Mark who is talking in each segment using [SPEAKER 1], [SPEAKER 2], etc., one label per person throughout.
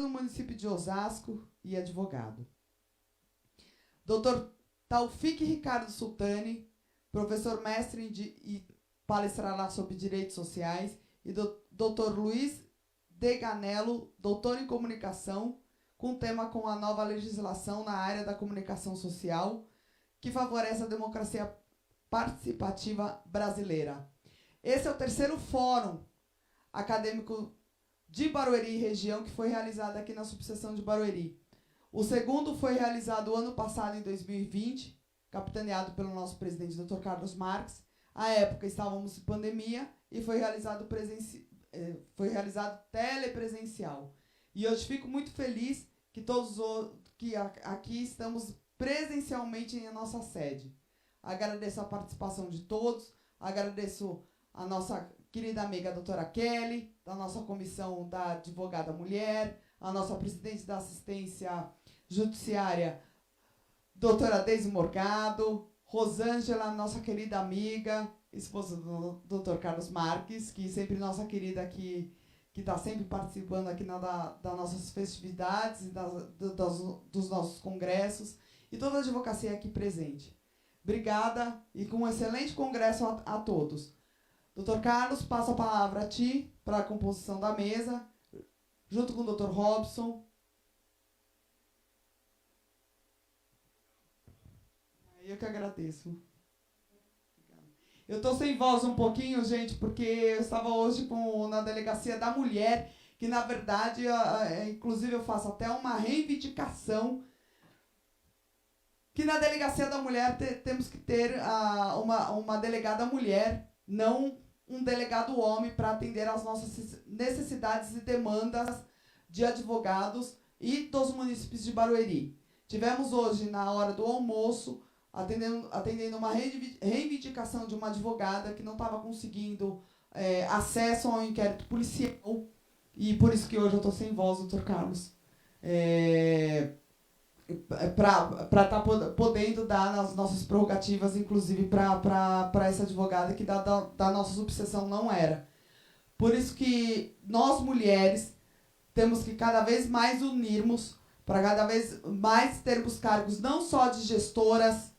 [SPEAKER 1] do município de Osasco e advogado. Dr. Taufik Ricardo Sultani, professor mestre e palestrará sobre direitos sociais, e Dr. Luiz Deganello, doutor em comunicação, com tema com a nova legislação na área da comunicação social, que favorece a democracia participativa brasileira. Esse é o terceiro fórum acadêmico de Barueri e região que foi realizado aqui na subseção de Barueri. O segundo foi realizado ano passado, em 2020, capitaneado pelo nosso presidente, Dr. Carlos Marques. À época estávamos em pandemia e foi realizado telepresencial. E hoje fico muito feliz que aqui estamos presencialmente em nossa sede. Agradeço a participação de todos, agradeço a nossa querida amiga doutora Kelly, da nossa comissão da advogada mulher, a nossa presidente da assistência judiciária, doutora Deise Morgado, Rosângela, nossa querida amiga, esposa do doutor Carlos Marques, que sempre nossa querida que está sempre participando aqui das nossas festividades e dos nossos congressos, e toda a advocacia aqui presente. Obrigada e com um excelente congresso a todos. Doutor Carlos, passo a palavra a ti para a composição da mesa, junto com o doutor Robson. Eu que agradeço. Eu estou sem voz um pouquinho, gente, porque eu estava hoje na Delegacia da Mulher, que, na verdade, inclusive eu faço até uma reivindicação, que na Delegacia da Mulher temos que ter uma delegada mulher, não um delegado homem, para atender às nossas necessidades e demandas de advogados e dos municípios de Barueri. Tivemos hoje, na hora do almoço, atendendo uma reivindicação de uma advogada que não estava conseguindo acesso ao inquérito policial, e por isso que hoje eu estou sem voz, doutor Carlos, para estar podendo dar as nossas prerrogativas, inclusive para essa advogada que da nossa subseção não era. Por isso que nós, mulheres, temos que cada vez mais unirmos para cada vez mais termos cargos não só de gestoras,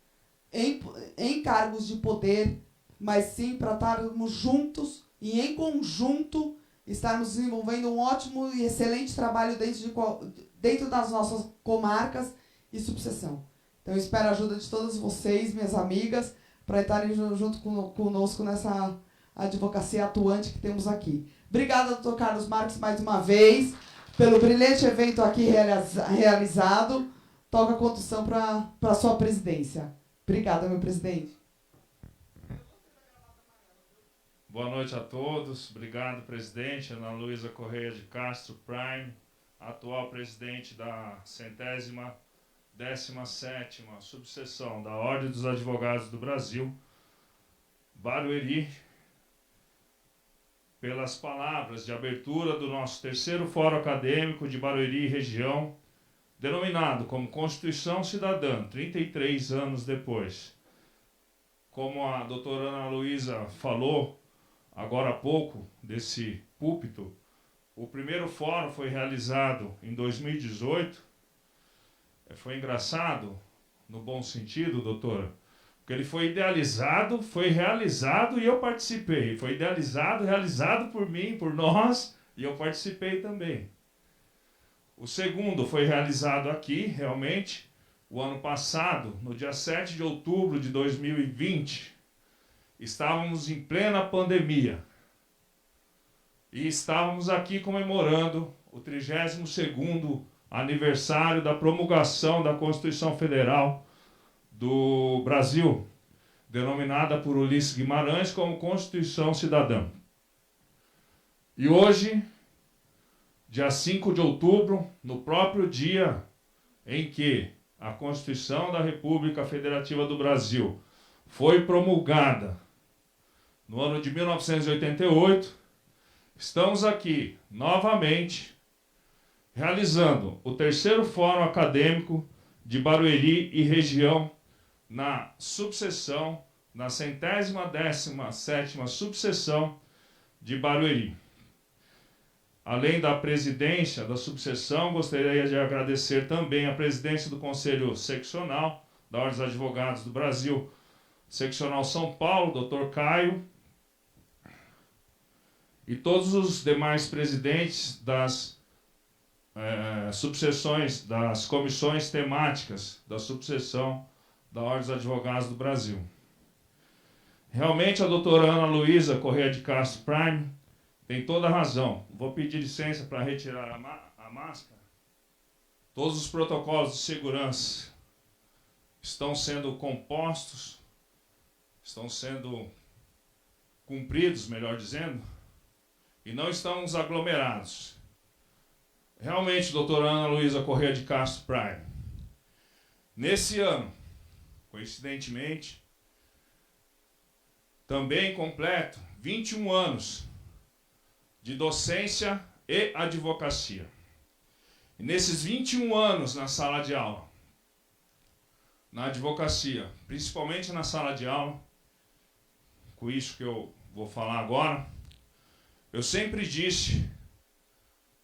[SPEAKER 1] em cargos de poder, mas sim para estarmos juntos e, em conjunto, estarmos desenvolvendo um ótimo e excelente trabalho dentro das nossas comarcas e subseção. Então, eu espero a ajuda de todas vocês, minhas amigas, para estarem junto conosco nessa advocacia atuante que temos aqui. Obrigada, doutor Carlos Marques, mais uma vez, pelo brilhante evento aqui realizado. Toca a condução para a sua presidência. Obrigada, meu presidente.
[SPEAKER 2] Boa noite a todos. Obrigado, presidente Ana Luísa Correia de Castro Prime, atual presidente da 117ª subseção da Ordem dos Advogados do Brasil, Barueri, pelas palavras de abertura do nosso terceiro Fórum Acadêmico de Barueri e região, denominado como Constituição Cidadã, 33 anos depois. Como a doutora Ana Luísa falou agora há pouco desse púlpito, o primeiro fórum foi realizado em 2018. Foi engraçado, no bom sentido, doutora, porque ele foi idealizado, foi realizado e eu participei. Foi idealizado, realizado por mim, por nós, e eu participei também. O segundo foi realizado aqui, realmente, o ano passado, no dia 7 de outubro de 2020. Estávamos em plena pandemia. E estávamos aqui comemorando o 32º aniversário da promulgação da Constituição Federal do Brasil, denominada por Ulisses Guimarães como Constituição Cidadã. E hoje, dia 5 de outubro, no próprio dia em que a Constituição da República Federativa do Brasil foi promulgada, no ano de 1988, estamos aqui novamente realizando o terceiro Fórum Acadêmico de Barueri e região na subseção, na 117ª subseção de Barueri. além da presidência da subseção, gostaria de agradecer também a presidência do Conselho Seccional da Ordem dos Advogados do Brasil, Seccional São Paulo, Dr. Caio, e todos os demais presidentes das subseções, das comissões temáticas da subseção da Ordem dos Advogados do Brasil. Realmente a doutora Ana Luísa Corrêa de Castro Prime tem toda a razão. Vou pedir licença para retirar a máscara. Todos os protocolos de segurança estão sendo compostos, estão sendo cumpridos, melhor dizendo, e não estamos aglomerados. Realmente, doutora Ana Luísa Corrêa de Castro Prime, nesse ano, coincidentemente, também completo 21 anos de docência e advocacia. E nesses 21 anos na sala de aula, na advocacia, principalmente na sala de aula, com isso que eu vou falar agora, eu sempre disse,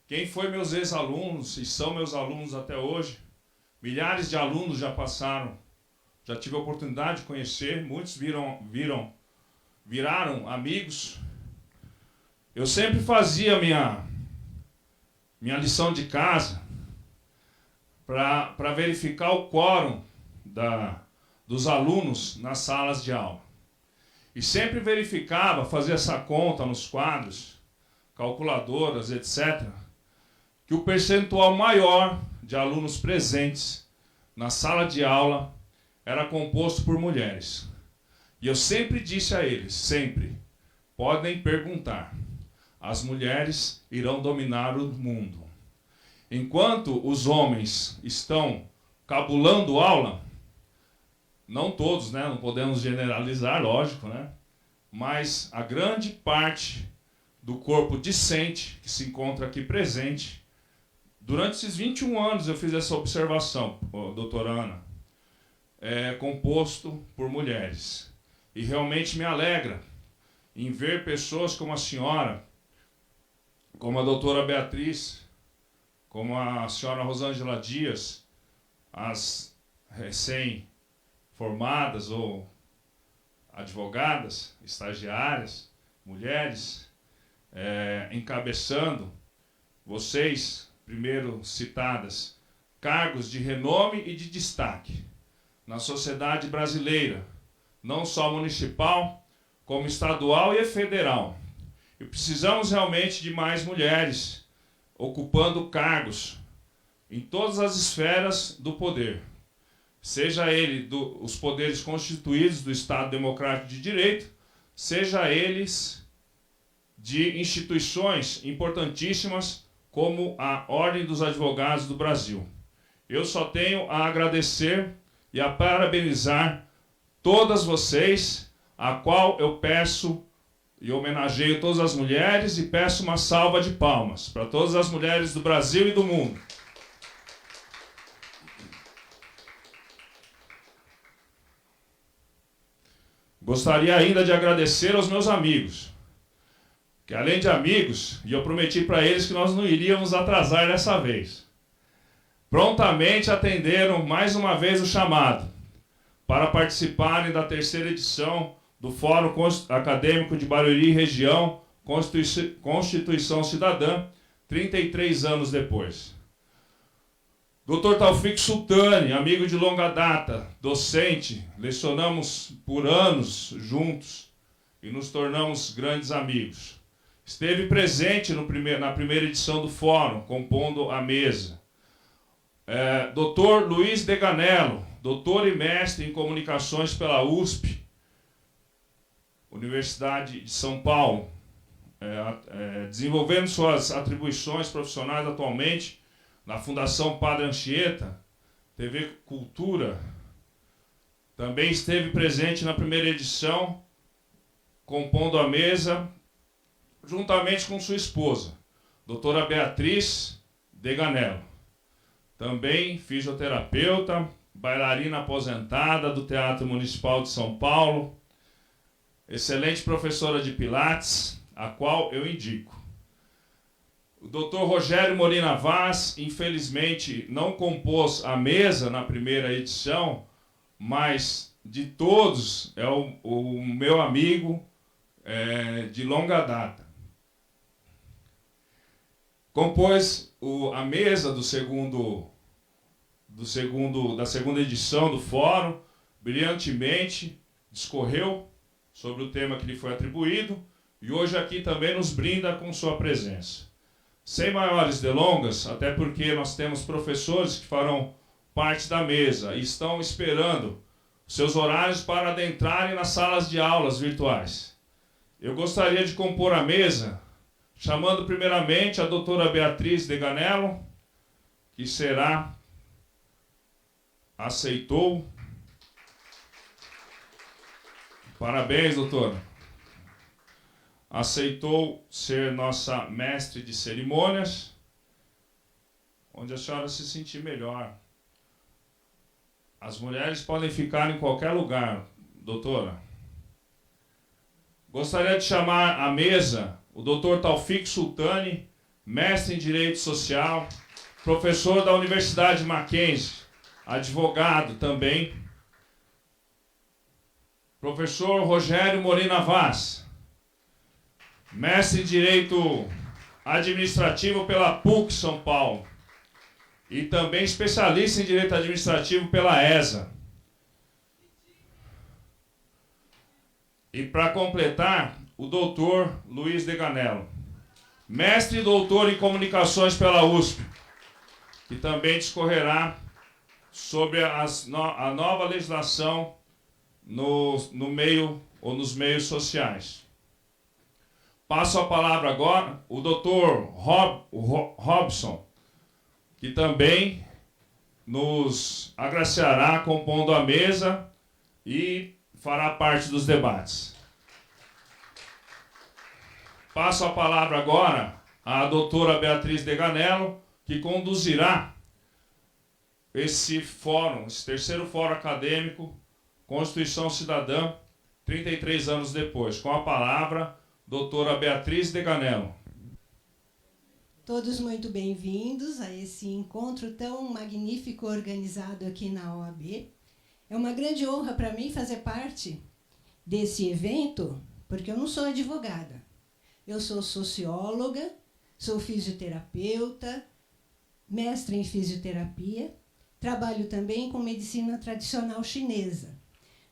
[SPEAKER 2] quem foi meus ex-alunos e são meus alunos até hoje, milhares de alunos já passaram, já tive a oportunidade de conhecer, muitos viraram amigos. Eu sempre fazia minha lição de casa para verificar o quórum dos alunos nas salas de aula. E sempre verificava, fazia essa conta nos quadros, calculadoras, etc., que o percentual maior de alunos presentes na sala de aula era composto por mulheres. E eu sempre disse a eles, sempre, podem perguntar, as mulheres irão dominar o mundo. Enquanto os homens estão cabulando aula, não todos, né? Não podemos generalizar, lógico, né? Mas a grande parte do corpo discente que se encontra aqui presente, durante esses 21 anos eu fiz essa observação, doutora Ana, é composto por mulheres. E realmente me alegra em ver pessoas como a senhora, como a doutora Beatriz, como a senhora Rosângela Dias, as recém-formadas ou advogadas, estagiárias, mulheres, encabeçando, vocês, primeiro citadas, cargos de renome e de destaque na sociedade brasileira, não só municipal, como estadual e federal. E precisamos realmente de mais mulheres ocupando cargos em todas as esferas do poder, seja ele os poderes constituídos do Estado Democrático de Direito, seja eles de instituições importantíssimas como a Ordem dos Advogados do Brasil. Eu só tenho a agradecer e a parabenizar todas vocês, a qual eu peço e homenageio todas as mulheres e peço uma salva de palmas para todas as mulheres do Brasil e do mundo. Gostaria ainda de agradecer aos meus amigos, que além de amigos, e eu prometi para eles que nós não iríamos atrasar dessa vez, prontamente atenderam mais uma vez o chamado para participarem da terceira edição do Fórum Acadêmico de Barueri e Região, Constituição Cidadã, 33 anos depois. Dr. Taufik Sultani, amigo de longa data, docente, lecionamos por anos juntos e nos tornamos grandes amigos. Esteve presente na primeira edição do Fórum, compondo a mesa. Dr. Luiz Deganello, doutor e mestre em comunicações pela USP, Universidade de São Paulo, desenvolvendo suas atribuições profissionais atualmente na Fundação Padre Anchieta, TV Cultura. Também esteve presente na primeira edição, compondo a mesa, juntamente com sua esposa, doutora Beatriz Deganello. Também fisioterapeuta, bailarina aposentada do Teatro Municipal de São Paulo, excelente professora de Pilates, a qual eu indico. O Dr. Rogério Molina Vaz, infelizmente, não compôs a mesa na primeira edição, mas de todos é o meu amigo de longa data. Compôs a mesa da segunda edição do fórum, brilhantemente, discorreu sobre o tema que lhe foi atribuído e hoje aqui também nos brinda com sua presença. Sem maiores delongas, até porque nós temos professores que farão parte da mesa e estão esperando seus horários para adentrarem nas salas de aulas virtuais. Eu gostaria de compor a mesa, chamando primeiramente a doutora Beatriz Deganello, que aceitou. Parabéns, doutora. Aceitou ser nossa mestre de cerimônias, onde a senhora se sentir melhor. As mulheres podem ficar em qualquer lugar, doutora. Gostaria de chamar à mesa o Dr. Taufik Sultani, mestre em Direito Social, professor da Universidade Mackenzie, advogado também. Professor Rogério Molina Vaz, mestre em Direito Administrativo pela PUC São Paulo e também especialista em Direito Administrativo pela ESA. E para completar, o doutor Luiz Deganello, mestre e doutor em Comunicações pela USP, que também discorrerá sobre a nova legislação no meio ou nos meios sociais. Passo a palavra agora o Dr. Robson, que também nos agraciará compondo a mesa e fará parte dos debates. Passo a palavra agora à doutora Beatriz Deganello, que conduzirá esse fórum, esse terceiro fórum acadêmico, Constituição Cidadã, 33 anos depois. Com a palavra, doutora Beatriz Deganello.
[SPEAKER 3] Todos muito bem-vindos a esse encontro tão magnífico organizado aqui na OAB. É uma grande honra para mim fazer parte desse evento, porque eu não sou advogada. Eu sou socióloga, sou fisioterapeuta, mestre em fisioterapia, trabalho também com medicina tradicional chinesa,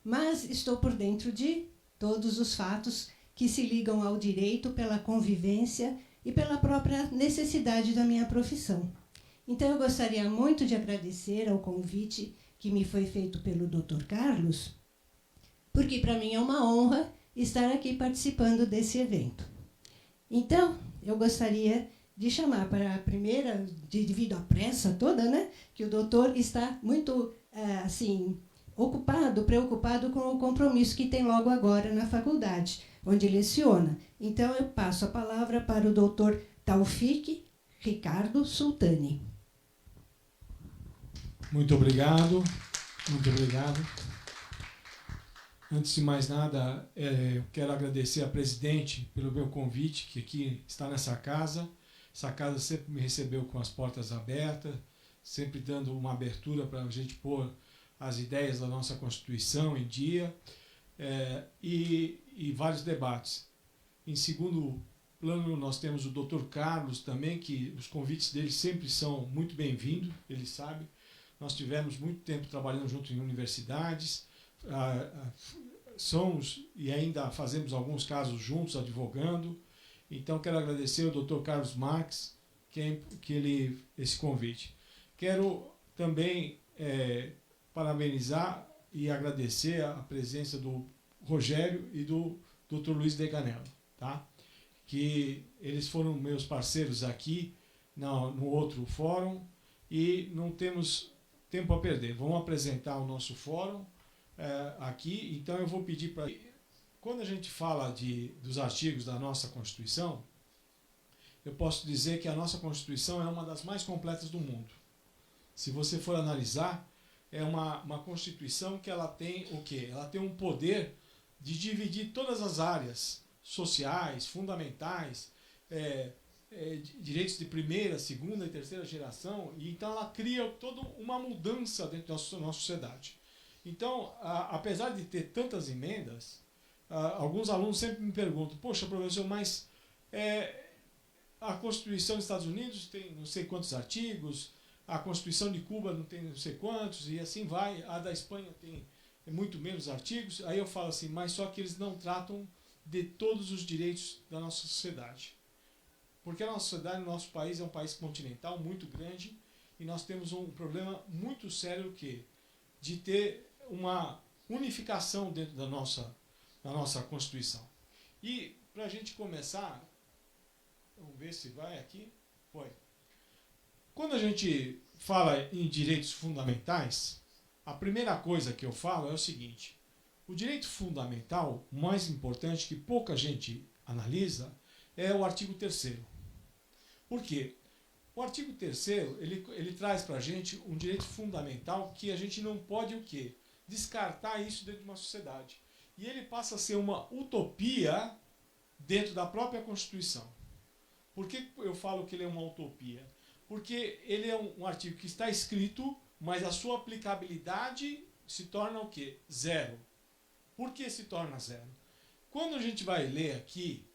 [SPEAKER 3] mas estou por dentro de todos os fatos que se ligam ao direito pela convivência e pela própria necessidade da minha profissão. Então, eu gostaria muito de agradecer ao convite que me foi feito pelo Dr. Carlos, porque para mim é uma honra estar aqui participando desse evento. Então, eu gostaria de chamar para a primeira, devido à pressa toda, né, que o doutor está muito, preocupado com o compromisso que tem logo agora na faculdade, onde leciona. Então, eu passo a palavra para o doutor Taufik Ricardo Sultani.
[SPEAKER 4] Muito obrigado, muito obrigado. Antes de mais nada, eu quero agradecer à presidente pelo meu convite, que aqui está nessa casa. Essa casa sempre me recebeu com as portas abertas, sempre dando uma abertura para a gente pôr as ideias da nossa Constituição em dia, e vários debates. Em segundo plano, nós temos o Dr. Carlos também, que os convites dele sempre são muito bem-vindos, ele sabe. Nós tivemos muito tempo trabalhando junto em universidades, somos e ainda fazemos alguns casos juntos, advogando. Então, quero agradecer ao Dr. Carlos Marques esse convite. Quero também parabenizar e agradecer a presença do Rogério e do Dr. Luiz Deganello, tá? Que eles foram meus parceiros aqui no outro fórum e não temos tempo a perder. Vamos apresentar o nosso fórum aqui, então eu vou pedir para... Quando a gente fala dos artigos da nossa Constituição, eu posso dizer que a nossa Constituição é uma das mais completas do mundo. Se você for analisar, é uma Constituição que ela tem o quê? Ela tem um poder de dividir todas as áreas sociais, fundamentais, direitos de primeira, segunda e terceira geração, e então ela cria toda uma mudança dentro da nossa sociedade. Então, apesar de ter tantas emendas, alguns alunos sempre me perguntam, poxa, professor, mas a Constituição dos Estados Unidos tem não sei quantos artigos, a Constituição de Cuba não tem não sei quantos, e assim vai, a da Espanha tem muito menos artigos. Aí eu falo assim, mas só que eles não tratam de todos os direitos da nossa sociedade. Porque a nossa sociedade, o nosso país é um país continental muito grande, e nós temos um problema muito sério de ter uma unificação dentro da nossa Constituição. E, para a gente começar, vamos ver se vai aqui. Foi. Quando a gente fala em direitos fundamentais, a primeira coisa que eu falo é o seguinte: o direito fundamental, o mais importante, que pouca gente analisa, é o artigo 3º. Por quê? O artigo 3º, ele traz para a gente um direito fundamental que a gente não pode o quê? Descartar isso dentro de uma sociedade. E ele passa a ser uma utopia dentro da própria Constituição. Por que eu falo que ele é uma utopia? Porque ele é um artigo que está escrito, mas a sua aplicabilidade se torna o quê? Zero. Por que se torna zero? Quando a gente vai ler aqui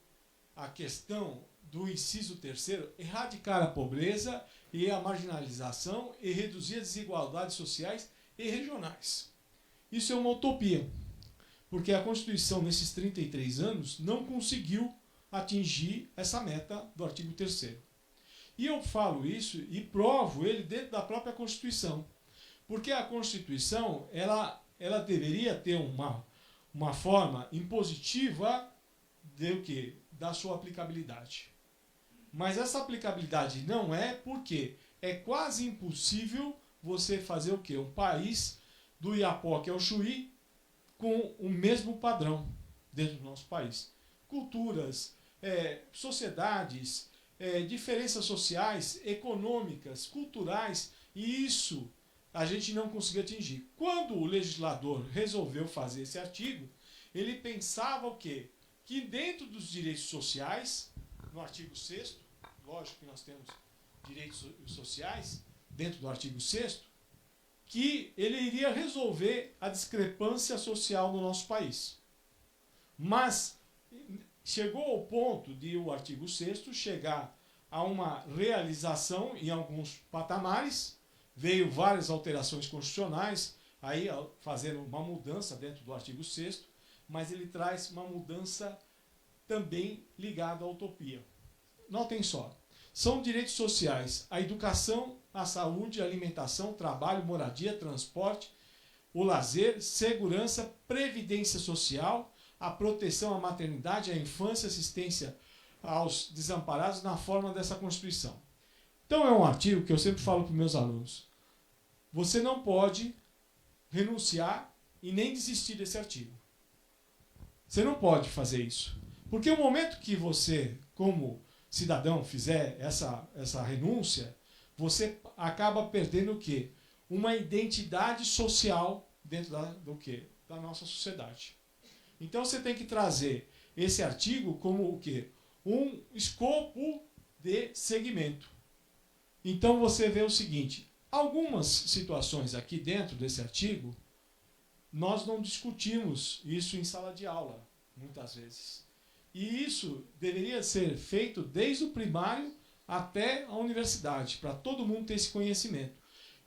[SPEAKER 4] a questão do inciso 3º, erradicar a pobreza e a marginalização e reduzir as desigualdades sociais e regionais. Isso é uma utopia, porque a Constituição, nesses 33 anos, não conseguiu atingir essa meta do artigo 3º. E eu falo isso e provo ele dentro da própria Constituição, porque a Constituição ela deveria ter uma forma impositiva da sua aplicabilidade. Mas essa aplicabilidade não é, porque é quase impossível você fazer o quê? Um país do Iapoque ao Chuí com o mesmo padrão dentro do nosso país. Culturas, sociedades, diferenças sociais, econômicas, culturais, e isso a gente não conseguiu atingir. Quando o legislador resolveu fazer esse artigo, ele pensava o quê? Que dentro dos direitos sociais, no artigo 6º, lógico que nós temos direitos sociais dentro do artigo 6º, que ele iria resolver a discrepância social no nosso país. Mas chegou ao ponto de o artigo 6º chegar a uma realização em alguns patamares, veio várias alterações constitucionais, aí fazendo uma mudança dentro do artigo 6º, mas ele traz uma mudança também ligada à utopia. Notem só, são direitos sociais: a educação, a saúde, a alimentação, trabalho, moradia, transporte, o lazer, segurança, previdência social, a proteção à maternidade, à infância, assistência aos desamparados na forma dessa Constituição. Então é um artigo que eu sempre falo para os meus alunos: você não pode renunciar e nem desistir desse artigo. Você não pode fazer isso. Porque o momento que você, como cidadão, fizer essa renúncia, você acaba perdendo o quê? Uma identidade social dentro da nossa sociedade. Então você tem que trazer esse artigo como o quê? Um escopo de segmento. Então você vê o seguinte: algumas situações aqui dentro desse artigo, nós não discutimos isso em sala de aula, muitas vezes. E isso deveria ser feito desde o primário até a universidade, para todo mundo ter esse conhecimento.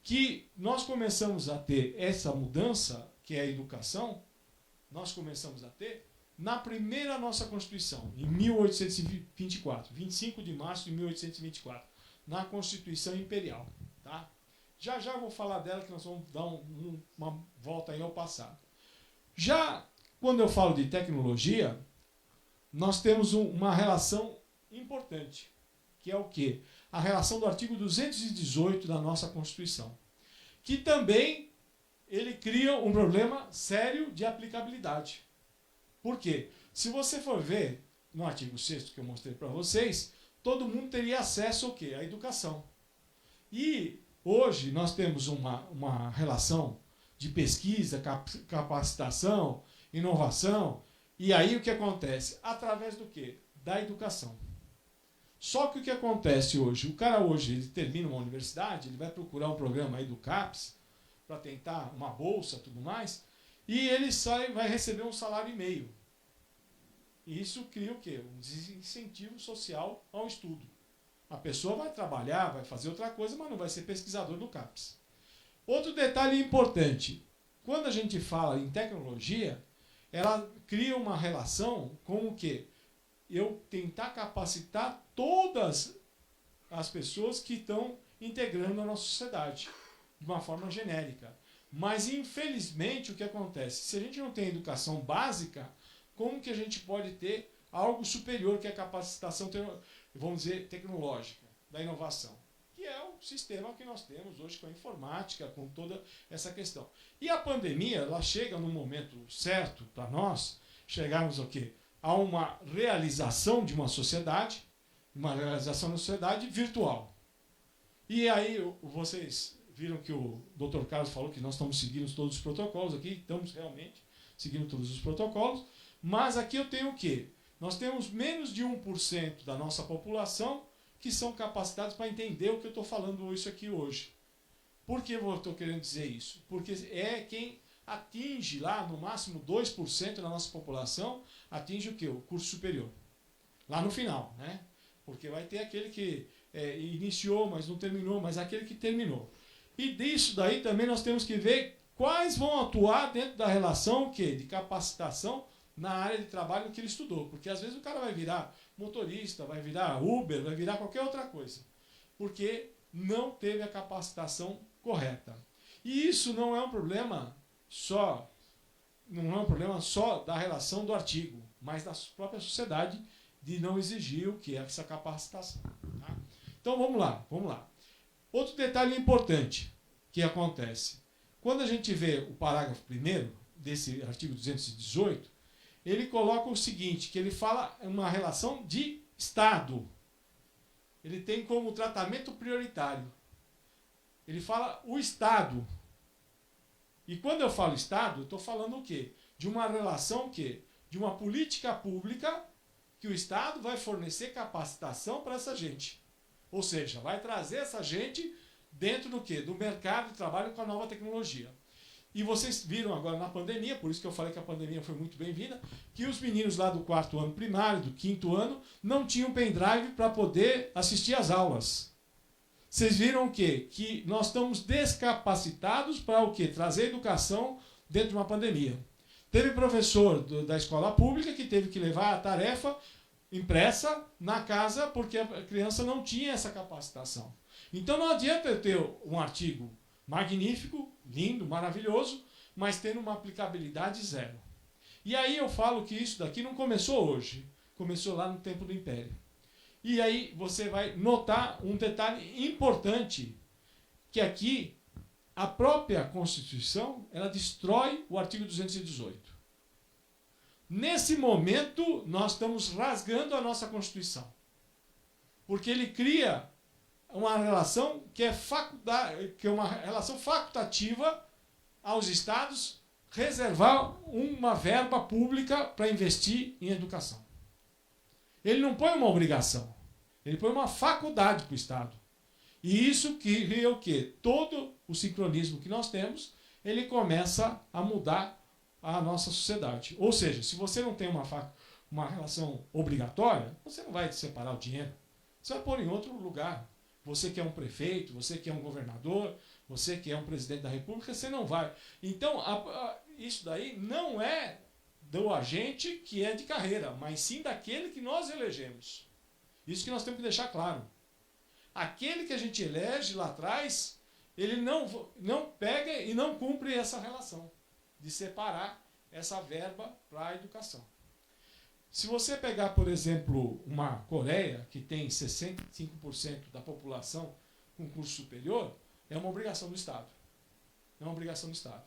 [SPEAKER 4] Que nós começamos a ter essa mudança, que é a educação, nós começamos a ter na primeira nossa Constituição, em 1824, 25 de março de 1824, na Constituição Imperial. Tá? Já já vou falar dela, que nós vamos dar uma volta aí ao passado. Já quando eu falo de tecnologia, nós temos uma relação importante, que é o quê? A relação do artigo 218 da nossa Constituição, que também ele cria um problema sério de aplicabilidade. Por quê? Se você for ver no artigo 6º que eu mostrei para vocês, todo mundo teria acesso ao quê? À educação. E hoje nós temos uma relação de pesquisa, capacitação, inovação, e aí o que acontece? Através do quê? Da educação. Só que o que acontece hoje? O cara hoje, ele termina uma universidade, ele vai procurar um programa aí do CAPES para tentar uma bolsa e tudo mais, e ele vai receber um salário e meio. E isso cria o quê? Um desincentivo social ao estudo. A pessoa vai trabalhar, vai fazer outra coisa, mas não vai ser pesquisador do CAPES. Outro detalhe importante. Quando a gente fala em tecnologia, ela cria uma relação com o quê? Eu tentar capacitar todas as pessoas que estão integrando a nossa sociedade, de uma forma genérica. Mas, infelizmente, o que acontece? Se a gente não tem educação básica, como que a gente pode ter algo superior que é a capacitação, vamos dizer, tecnológica, da inovação? Que é o sistema que nós temos hoje com a informática, com toda essa questão. E a pandemia, ela chega no momento certo para nós chegarmos ao quê? A uma realização de uma sociedade virtual. E aí vocês viram que o Dr. Carlos falou que nós estamos seguindo todos os protocolos aqui, estamos realmente seguindo todos os protocolos, mas aqui eu tenho o quê? Nós temos menos de 1% da nossa população que são capacitados para entender o que eu estou falando isso aqui hoje. Por que eu estou querendo dizer isso? Porque é quem atinge lá, no máximo 2% da nossa população, atinge o quê? O curso superior. Lá no final, né? Porque vai ter aquele que iniciou, mas não terminou, mas aquele que terminou. E disso daí também nós temos que ver quais vão atuar dentro da relação o quê? De capacitação na área de trabalho que ele estudou. Porque às vezes o cara vai virar motorista, vai virar Uber, vai virar qualquer outra coisa. Porque não teve a capacitação correta. E isso não é um problema só da relação do artigo, mas da própria sociedade de não exigir o que é essa capacitação. Tá? Então vamos lá. Outro detalhe importante que acontece. Quando a gente vê o parágrafo 1º desse artigo 218, ele coloca o seguinte, que ele fala uma relação de Estado. Ele tem como tratamento prioritário. Ele fala o Estado. E quando eu falo Estado, eu estou falando o quê? De uma relação que de uma política pública que o Estado vai fornecer capacitação para essa gente. Ou seja, vai trazer essa gente dentro do quê? Do mercado de trabalho com a nova tecnologia. E vocês viram agora na pandemia, por isso que eu falei que a pandemia foi muito bem-vinda, que os meninos lá do 4º ano primário, do 5º ano, não tinham pendrive para poder assistir às aulas. Vocês viram o quê? Que nós estamos descapacitados para o quê? Trazer educação dentro de uma pandemia. Teve professor da escola pública que teve que levar a tarefa impressa na casa porque a criança não tinha essa capacitação. Então não adianta eu ter um artigo magnífico, lindo, maravilhoso, mas tendo uma aplicabilidade zero. E aí eu falo que isso daqui não começou hoje, começou lá no tempo do Império. E aí você vai notar um detalhe importante, que aqui a própria Constituição ela destrói o artigo 218. Nesse momento, nós estamos rasgando a nossa Constituição. Porque ele cria uma relação que é uma relação facultativa aos Estados reservar uma verba pública para investir em educação. Ele não põe uma obrigação, ele põe uma faculdade para o Estado. E isso cria o quê? Todo o sincronismo que nós temos, ele começa a mudar a nossa sociedade. Ou seja, se você não tem uma relação obrigatória, você não vai separar o dinheiro. Você vai pôr em outro lugar. Você que é um prefeito, você que é um governador, você que é um presidente da República, você não vai. Então, isso daí não é do agente que é de carreira, mas sim daquele que nós elegemos. Isso que nós temos que deixar claro. Aquele que a gente elege lá atrás, ele não pega e não cumpre essa relação de separar essa verba para a educação. Se você pegar, por exemplo, uma Coreia, que tem 65% da população com curso superior, é uma obrigação do Estado. É uma obrigação do Estado.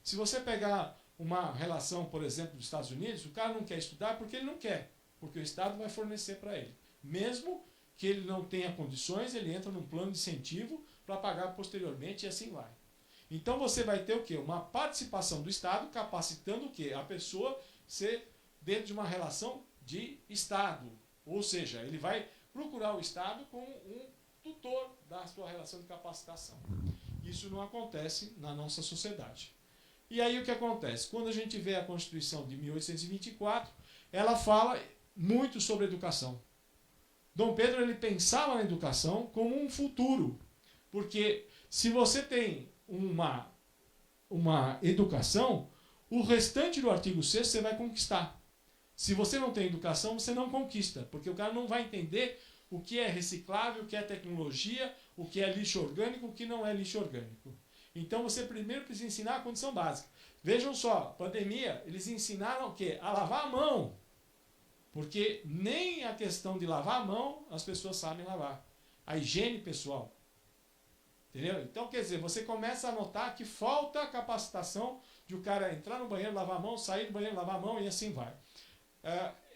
[SPEAKER 4] Se você pegar uma relação, por exemplo, dos Estados Unidos, o cara não quer estudar porque ele não quer, porque o Estado vai fornecer para ele. Mesmo que ele não tenha condições, ele entra num plano de incentivo para pagar posteriormente e assim vai. Então você vai ter o quê? Uma participação do Estado capacitando o quê? A pessoa ser dentro de uma relação de Estado. Ou seja, ele vai procurar o Estado como um tutor da sua relação de capacitação. Isso não acontece na nossa sociedade. E aí o que acontece? Quando a gente vê a Constituição de 1824, ela fala muito sobre educação. Dom Pedro ele pensava na educação como um futuro, porque se você tem uma educação, o restante do artigo 6º você vai conquistar. Se você não tem educação, você não conquista, porque o cara não vai entender o que é reciclável, o que é tecnologia, o que é lixo orgânico, o que não é lixo orgânico. Então você primeiro precisa ensinar a condição básica. Vejam só, pandemia, eles ensinaram o quê? A lavar a mão. Porque nem a questão de lavar a mão as pessoas sabem lavar. A higiene pessoal. Entendeu? Então, quer dizer, você começa a notar que falta capacitação de o cara entrar no banheiro, lavar a mão, sair do banheiro, lavar a mão e assim vai.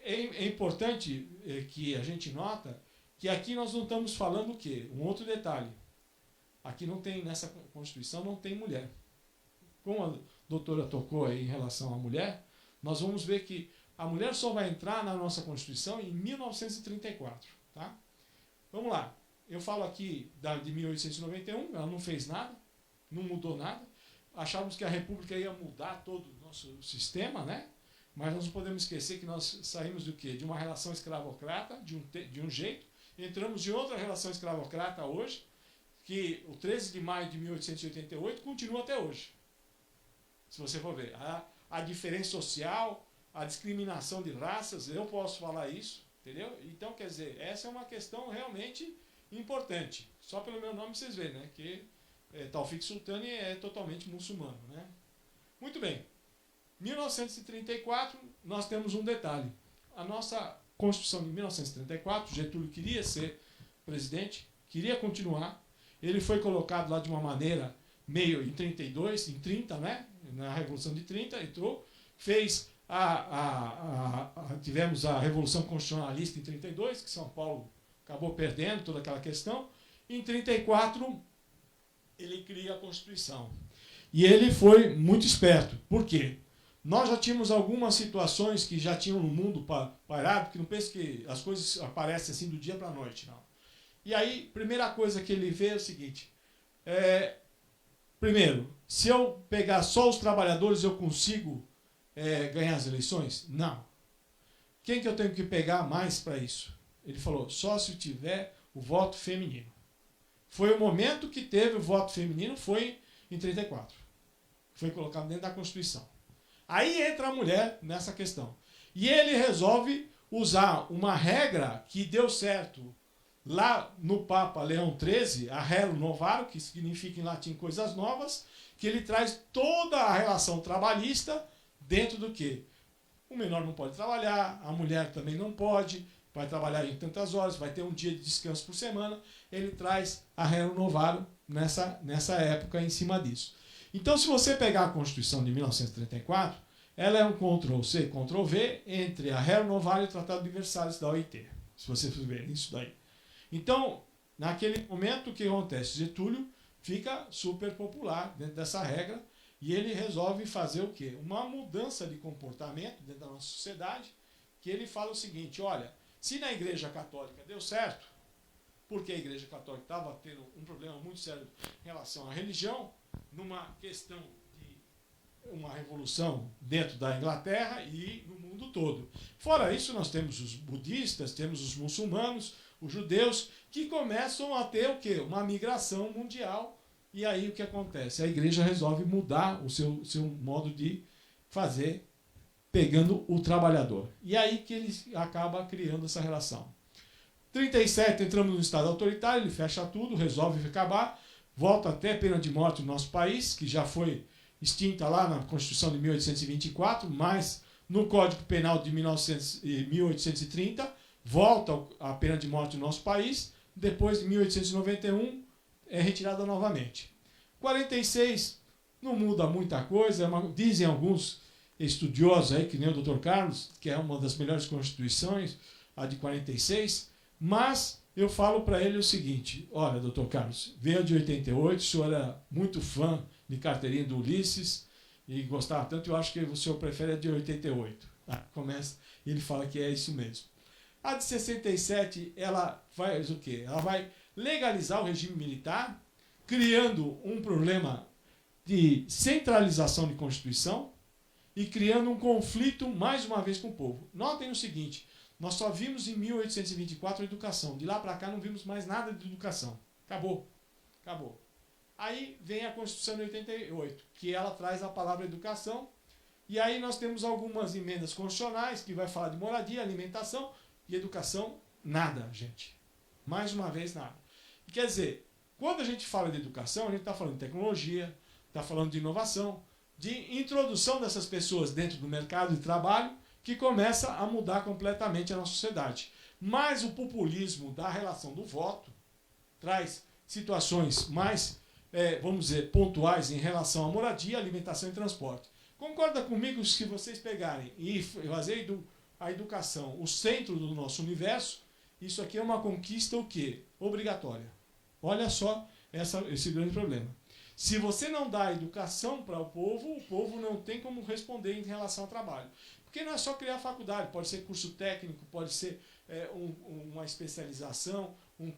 [SPEAKER 4] É importante que a gente nota que aqui nós não estamos falando o quê? Um outro detalhe. Aqui não tem, nessa Constituição, não tem mulher. Como a doutora tocou aí em relação à mulher, nós vamos ver que a mulher só vai entrar na nossa Constituição em 1934. Tá? Vamos lá. Eu falo aqui de 1891, ela não fez nada, não mudou nada. Achávamos que a República ia mudar todo o nosso sistema, né? Mas nós não podemos esquecer que nós saímos do quê? De uma relação escravocrata, de um jeito, entramos de outra relação escravocrata hoje, que o 13 de maio de 1888 continua até hoje. Se você for ver. A diferença social, a discriminação de raças, eu posso falar isso, entendeu? Então, quer dizer, essa é uma questão realmente importante. Só pelo meu nome vocês veem, né? Que Taufik Sultani é totalmente muçulmano, né? Muito bem. 1934, nós temos um detalhe. A nossa Constituição de 1934, Getúlio queria ser presidente, queria continuar. Ele foi colocado lá de uma maneira meio em 32, em 30, né? Na Revolução de 30, entrou, fez tivemos a Revolução Constitucionalista em 32, que São Paulo acabou perdendo toda aquela questão. Em 34, ele cria a Constituição. E ele foi muito esperto. Por quê? Nós já tínhamos algumas situações que já tinham no mundo parado, que não pense que as coisas aparecem assim do dia para a noite, não. E aí, primeira coisa que ele vê é o seguinte, primeiro, se eu pegar só os trabalhadores, eu consigo ganhar as eleições? Não. Quem que eu tenho que pegar mais para isso? Ele falou, só se tiver o voto feminino. Foi o momento que teve o voto feminino, foi em 34. Foi colocado dentro da Constituição. Aí entra a mulher nessa questão. E ele resolve usar uma regra que deu certo lá no Papa Leão XIII, a Relo Novarum, que significa em latim coisas novas, que ele traz toda a relação trabalhista dentro do quê? O menor não pode trabalhar, a mulher também não pode, vai trabalhar em tantas horas, vai ter um dia de descanso por semana. Ele traz a Relo Novarum nessa época em cima disso. Então, se você pegar a Constituição de 1934, ela é um Ctrl-C, Ctrl-V entre a Relo Novarum e o Tratado de Versalhes da OIT. Se você for ver isso daí. Então, naquele momento, o que acontece? Getúlio fica super popular dentro dessa regra e ele resolve fazer o quê? Uma mudança de comportamento dentro da nossa sociedade, que ele fala o seguinte, olha, se na Igreja Católica deu certo, porque a Igreja Católica estava tendo um problema muito sério em relação à religião, numa questão de uma revolução dentro da Inglaterra e no mundo todo. Fora isso, nós temos os budistas, temos os muçulmanos, os judeus, que começam a ter o quê? Uma migração mundial. E aí o que acontece? A igreja resolve mudar o seu modo de fazer, pegando o trabalhador. E aí que ele acaba criando essa relação. 37, entramos no estado autoritário, ele fecha tudo, resolve acabar, volta até a pena de morte no nosso país, que já foi extinta lá na Constituição de 1824, mas no Código Penal de 1830, volta a pena de morte no nosso país, depois de 1891 é retirada novamente. 46, não muda muita coisa, dizem alguns estudiosos aí, que nem o Dr. Carlos, que é uma das melhores constituições, a de 46, mas eu falo para ele o seguinte, olha, Dr. Carlos, veio a de 88, o senhor era muito fã de carteirinha do Ulisses e gostava tanto, eu acho que o senhor prefere a de 88. Começa, e ele fala que é isso mesmo. A de 67, ela faz o quê? Ela vai legalizar o regime militar, criando um problema de centralização de Constituição e criando um conflito, mais uma vez, com o povo. Notem o seguinte, nós só vimos em 1824 a educação. De lá para cá não vimos mais nada de educação. Acabou. Acabou. Aí vem a Constituição de 88, que ela traz a palavra educação, e aí nós temos algumas emendas constitucionais que vai falar de moradia, alimentação e educação, nada, gente. Mais uma vez, nada. Quer dizer, quando a gente fala de educação, a gente está falando de tecnologia, está falando de inovação, de introdução dessas pessoas dentro do mercado de trabalho, que começa a mudar completamente a nossa sociedade. Mas o populismo da relação do voto traz situações mais, vamos dizer, pontuais em relação à moradia, alimentação e transporte. Concorda comigo que se vocês pegarem e fazer a educação o centro do nosso universo, isso aqui é uma conquista o quê? Obrigatória. Olha só esse grande problema. Se você não dá educação para o povo não tem como responder em relação ao trabalho. Porque não é só criar faculdade, pode ser curso técnico, pode ser uma especialização, um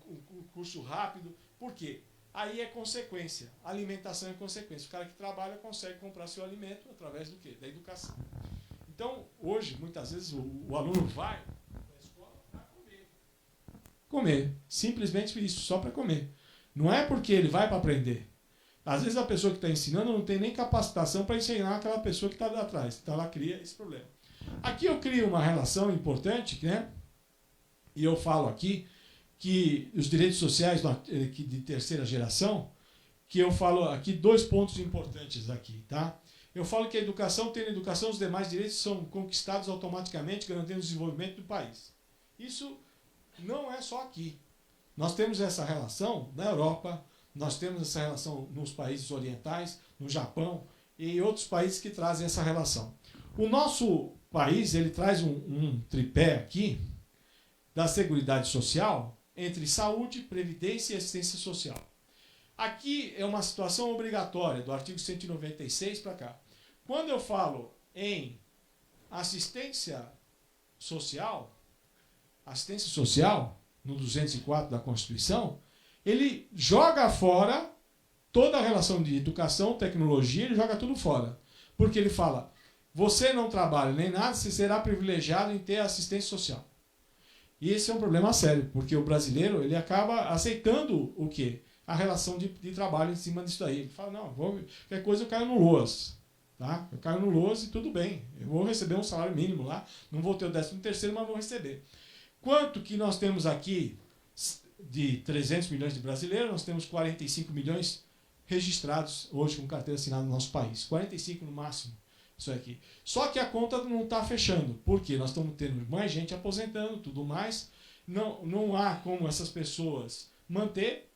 [SPEAKER 4] curso rápido. Por quê? Aí é consequência. Alimentação é consequência. O cara que trabalha consegue comprar seu alimento através do quê? Da educação. Então, hoje, muitas vezes, o aluno vai para a escola para comer. Comer. Simplesmente isso, só para comer. Não é porque ele vai para aprender. Às vezes a pessoa que está ensinando não tem nem capacitação para ensinar aquela pessoa que está lá atrás. Então ela cria esse problema. Aqui eu crio uma relação importante, né? E eu falo aqui que os direitos sociais de terceira geração, que eu falo aqui 2 pontos importantes aqui, tá? Eu falo que a educação, tendo educação, os demais direitos são conquistados automaticamente, garantindo o desenvolvimento do país. Isso não é só aqui. Nós temos essa relação na Europa, nós temos essa relação nos países orientais, no Japão e em outros países que trazem essa relação. O nosso país, ele traz um tripé aqui da Seguridade Social entre saúde, previdência e assistência social. Aqui é uma situação obrigatória, do artigo 196 para cá. Quando eu falo em assistência social, no 204 da Constituição, ele joga fora toda a relação de educação, tecnologia, ele joga tudo fora. Porque ele fala, você não trabalha nem nada, você será privilegiado em ter assistência social. E esse é um problema sério, porque o brasileiro ele acaba aceitando o quê? A relação de trabalho em cima disso daí. Ele fala, não, qualquer coisa eu caio no LOAS. Tá? Eu caio no LOAS e tudo bem. Eu vou receber um salário mínimo lá, não vou ter o 13º, mas vou receber. Quanto que nós temos aqui de 300 milhões de brasileiros, nós temos 45 milhões registrados hoje com carteira assinada no nosso país. 45 no máximo. Isso aqui. Só que a conta não está fechando. Por quê? Nós estamos tendo mais gente aposentando, tudo mais. Não há como essas pessoas manter.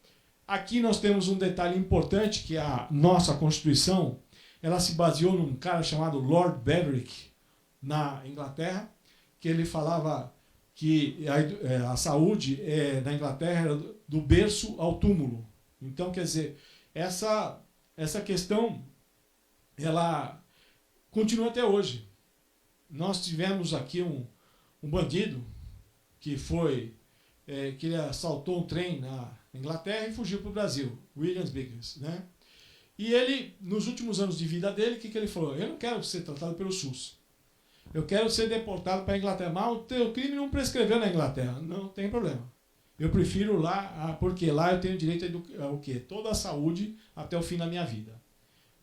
[SPEAKER 4] Aqui nós temos um detalhe importante, que a nossa Constituição, ela se baseou num cara chamado Lord Beverick, na Inglaterra, que ele falava que a saúde na Inglaterra era do berço ao túmulo. Então, quer dizer, essa questão, ela continua até hoje. Nós tivemos aqui um bandido que que ele assaltou um trem na Inglaterra e fugiu para o Brasil, William Biggers, né? E ele, nos últimos anos de vida dele, o que ele falou? Eu não quero ser tratado pelo SUS. Eu quero ser deportado para a Inglaterra. Mas o teu crime não prescreveu na Inglaterra. Não tem problema. Eu prefiro lá, porque lá eu tenho direito a o quê? Toda a saúde até o fim da minha vida.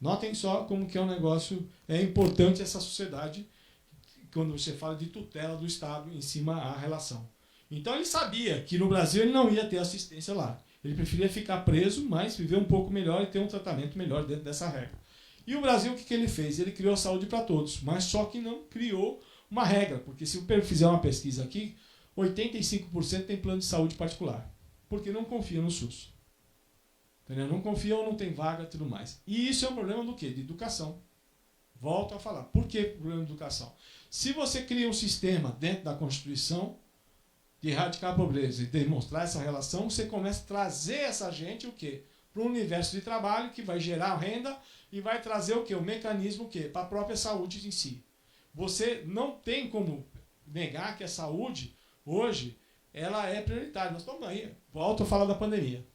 [SPEAKER 4] Notem só como que é um negócio, é importante essa sociedade, quando você fala de tutela do Estado em cima da relação. Então ele sabia que no Brasil ele não ia ter assistência lá. Ele preferia ficar preso, mas viver um pouco melhor e ter um tratamento melhor dentro dessa regra. E o Brasil, o que ele fez? Ele criou saúde para todos, mas só que não criou uma regra, porque se eu fizer uma pesquisa aqui, 85% tem plano de saúde particular, porque não confia no SUS. Entendeu? Não confia ou não tem vaga e tudo mais. E isso é um problema do quê? De educação. Volto a falar. Por que problema de educação? Se você cria um sistema dentro da Constituição de erradicar a pobreza e demonstrar essa relação, você começa a trazer essa gente o quê? Para um universo de trabalho que vai gerar renda e vai trazer o quê? O mecanismo o quê? Para a própria saúde em si. Você não tem como negar que a saúde hoje, ela é prioritária. Nós estamos aí, volto a falar da pandemia.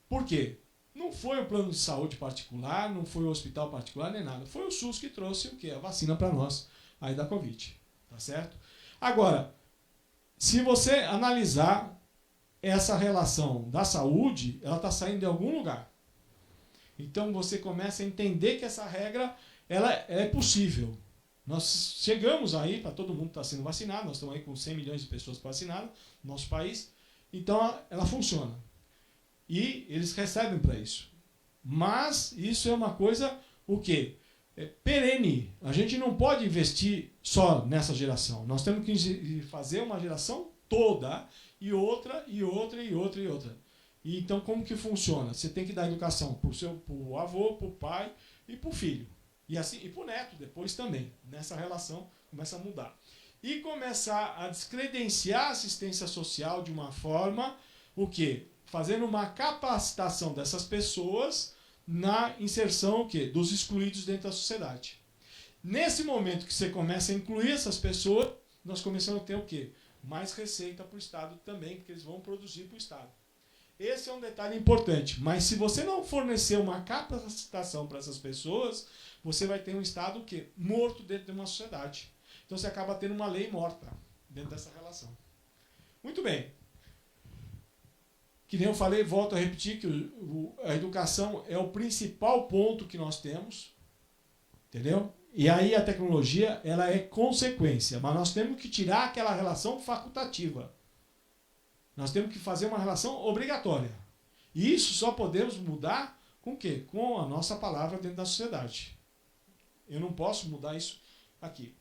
[SPEAKER 4] Por quê? Não foi o plano de saúde particular, não foi o hospital particular, nem nada. Foi o SUS que trouxe o quê? A vacina para nós, aí da Covid. Tá certo? Agora, se você analisar essa relação da saúde, ela está saindo de algum lugar. Então você começa a entender que essa regra ela é possível. Nós chegamos aí, para todo mundo estar sendo vacinado, nós estamos aí com 100 milhões de pessoas vacinadas no nosso país, então ela funciona. E eles recebem para isso. Mas isso é uma coisa, o quê? Perene. A gente não pode investir só nessa geração. Nós temos que fazer uma geração toda, e outra, e outra, e outra, e outra. E então, como que funciona? Você tem que dar educação para o avô, para o pai e para o filho. E assim, e para o neto depois também. Nessa relação começa a mudar. E começar a descredenciar a assistência social de uma forma, o quê? Fazendo uma capacitação dessas pessoas na inserção o quê? Dos excluídos dentro da sociedade. Nesse momento que você começa a incluir essas pessoas, nós começamos a ter o quê? Mais receita para o Estado também, porque eles vão produzir para o Estado. Esse é um detalhe importante. Mas se você não fornecer uma capacitação para essas pessoas, você vai ter um Estado o quê? Morto dentro de uma sociedade. Então você acaba tendo uma lei morta dentro dessa relação. Muito bem. Que nem eu falei, volto a repetir que a educação é o principal ponto que nós temos. Entendeu? E aí a tecnologia ela é consequência, mas nós temos que tirar aquela relação facultativa. Nós temos que fazer uma relação obrigatória. E isso só podemos mudar com o quê? Com a nossa palavra dentro da sociedade. Eu não posso mudar isso aqui.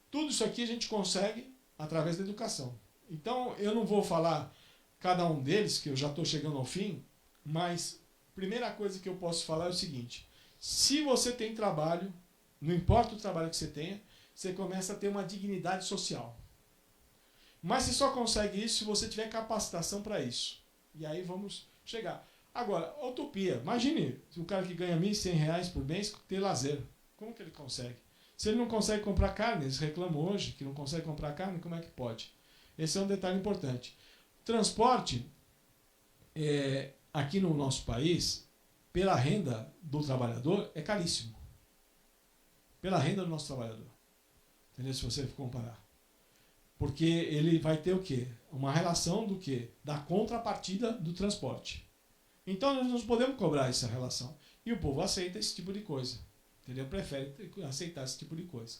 [SPEAKER 4] Tudo isso aqui a gente consegue através da educação. Então eu não vou falar cada um deles, que eu já estou chegando ao fim, mas a primeira coisa que eu posso falar é o seguinte: se você tem trabalho, não importa o trabalho que você tenha, você começa a ter uma dignidade social. Mas você só consegue isso se você tiver capacitação para isso. E aí vamos chegar. Agora, a utopia. Imagine o cara que ganha R$1.100 por mês ter lazer. Como que ele consegue? Se ele não consegue comprar carne, eles reclamam hoje que não consegue comprar carne, como é que pode? Esse é um detalhe importante. Transporte, aqui no nosso país, pela renda do trabalhador, é caríssimo. Pela renda do nosso trabalhador. Entendeu? Se você comparar. Porque ele vai ter o quê? Uma relação do quê? Da contrapartida do transporte. Então nós não podemos cobrar essa relação. E o povo aceita esse tipo de coisa. Entendeu? Prefere aceitar esse tipo de coisa.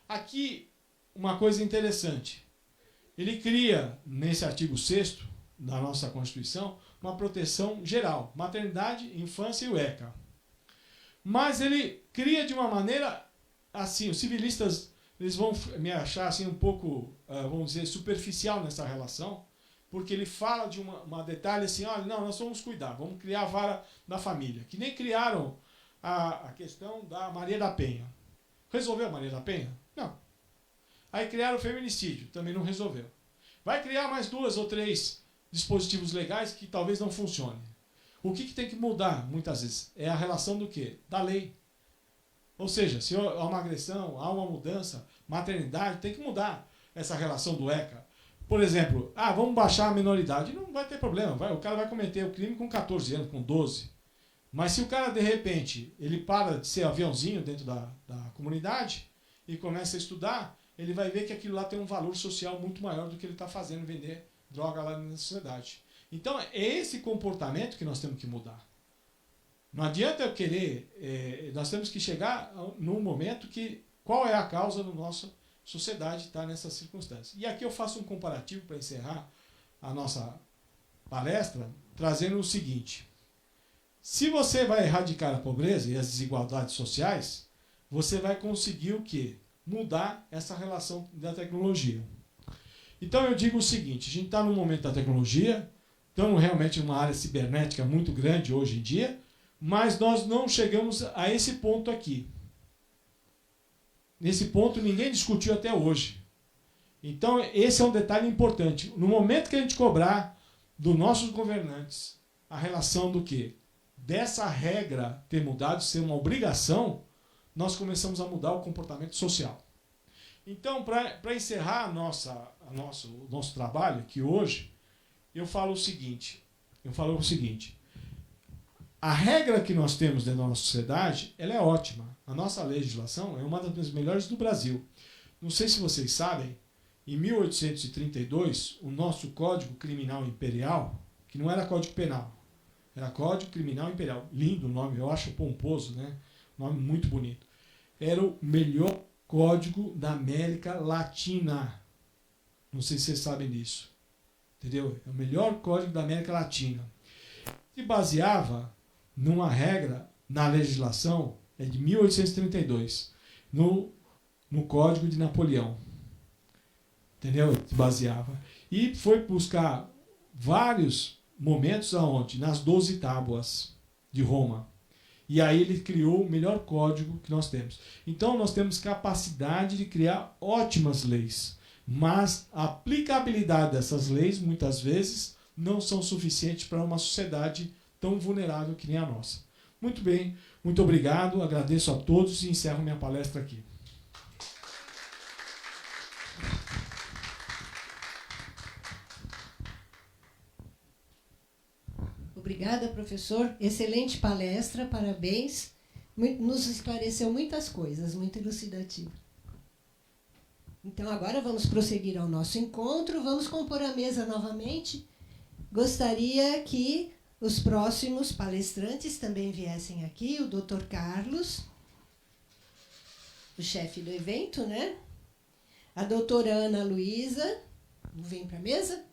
[SPEAKER 4] Aqui, uma coisa interessante. Ele cria, nesse artigo 6º da nossa Constituição, uma proteção geral. Maternidade, infância e o ECA. Mas ele cria de uma maneira assim, os civilistas eles vão me achar assim um pouco, vamos dizer, superficial nessa relação, porque ele fala de uma detalhe assim, olha, não, nós vamos cuidar, vamos criar a vara da família, que nem criaram a questão da Maria da Penha. Resolveu a Maria da Penha? Não. Aí criaram o feminicídio, também não resolveu. Vai criar mais 2 ou 3 dispositivos legais que talvez não funcionem. O que tem que mudar, muitas vezes, é a relação do quê? Da lei. Ou seja, se há uma agressão, há uma mudança, maternidade, tem que mudar essa relação do ECA. Por exemplo, vamos baixar a minoridade. Não vai ter problema, o cara vai cometer o crime com 14 anos, com 12. Mas se o cara, de repente, ele para de ser aviãozinho dentro da comunidade e começa a estudar, ele vai ver que aquilo lá tem um valor social muito maior do que ele está fazendo, vender droga lá na sociedade. Então, é esse comportamento que nós temos que mudar. Não adianta eu querer... nós temos que chegar num momento que... Qual é a causa da nossa sociedade estar nessas circunstâncias? E aqui eu faço um comparativo para encerrar a nossa palestra, trazendo o seguinte. Se você vai erradicar a pobreza e as desigualdades sociais, você vai conseguir o quê? Mudar essa relação da tecnologia. Então eu digo o seguinte, a gente está num momento da tecnologia, estamos realmente numa área cibernética muito grande hoje em dia, mas nós não chegamos a esse ponto aqui. Nesse ponto ninguém discutiu até hoje. Então esse é um detalhe importante. No momento que a gente cobrar dos nossos governantes a relação do quê? Dessa regra ter mudado, ser uma obrigação, nós começamos a mudar o comportamento social. Então, para encerrar o nosso trabalho aqui hoje, eu falo o seguinte. A regra que nós temos dentro da nossa sociedade, ela é ótima. A nossa legislação é uma das melhores do Brasil. Não sei se vocês sabem, em 1832, o nosso Código Criminal Imperial, que não era Código Penal, era Código Criminal Imperial. Lindo o nome, eu acho pomposo, né? Nome muito bonito. Era o melhor código da América Latina. Não sei se vocês sabem disso. Entendeu? É o melhor código da América Latina. Se baseava numa regra na legislação de 1832, no Código de Napoleão. Entendeu? Se baseava. E foi buscar vários momentos aonde? Nas 12 tábuas de Roma. E aí ele criou o melhor código que nós temos. Então nós temos capacidade de criar ótimas leis, mas a aplicabilidade dessas leis, muitas vezes, não são suficientes para uma sociedade tão vulnerável que nem a nossa. Muito bem, muito obrigado, agradeço a todos e encerro minha palestra aqui.
[SPEAKER 3] Obrigada, professor. Excelente palestra, parabéns. Nos esclareceu muitas coisas, muito elucidativo. Então, agora vamos prosseguir ao nosso encontro, vamos compor a mesa novamente. Gostaria que os próximos palestrantes também viessem aqui, o Dr. Carlos, o chefe do evento, né? A doutora Ana Luísa, vem para a mesa.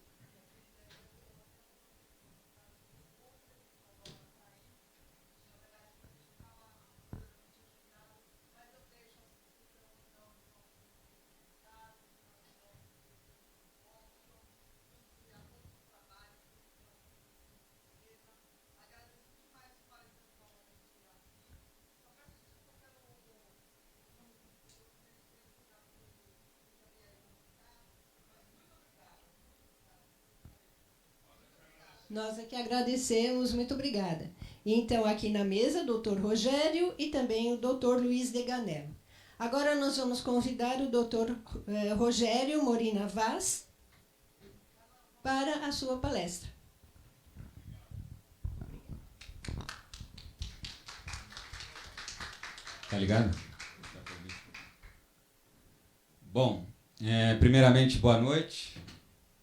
[SPEAKER 3] Nós aqui agradecemos, muito obrigada. Então, aqui na mesa, o Dr. Rogério e também o Dr. Luiz Deganello. Agora nós vamos convidar o Dr. Rogério Morina Vaz para a sua palestra.
[SPEAKER 5] Tá ligado? Bom, primeiramente, boa noite.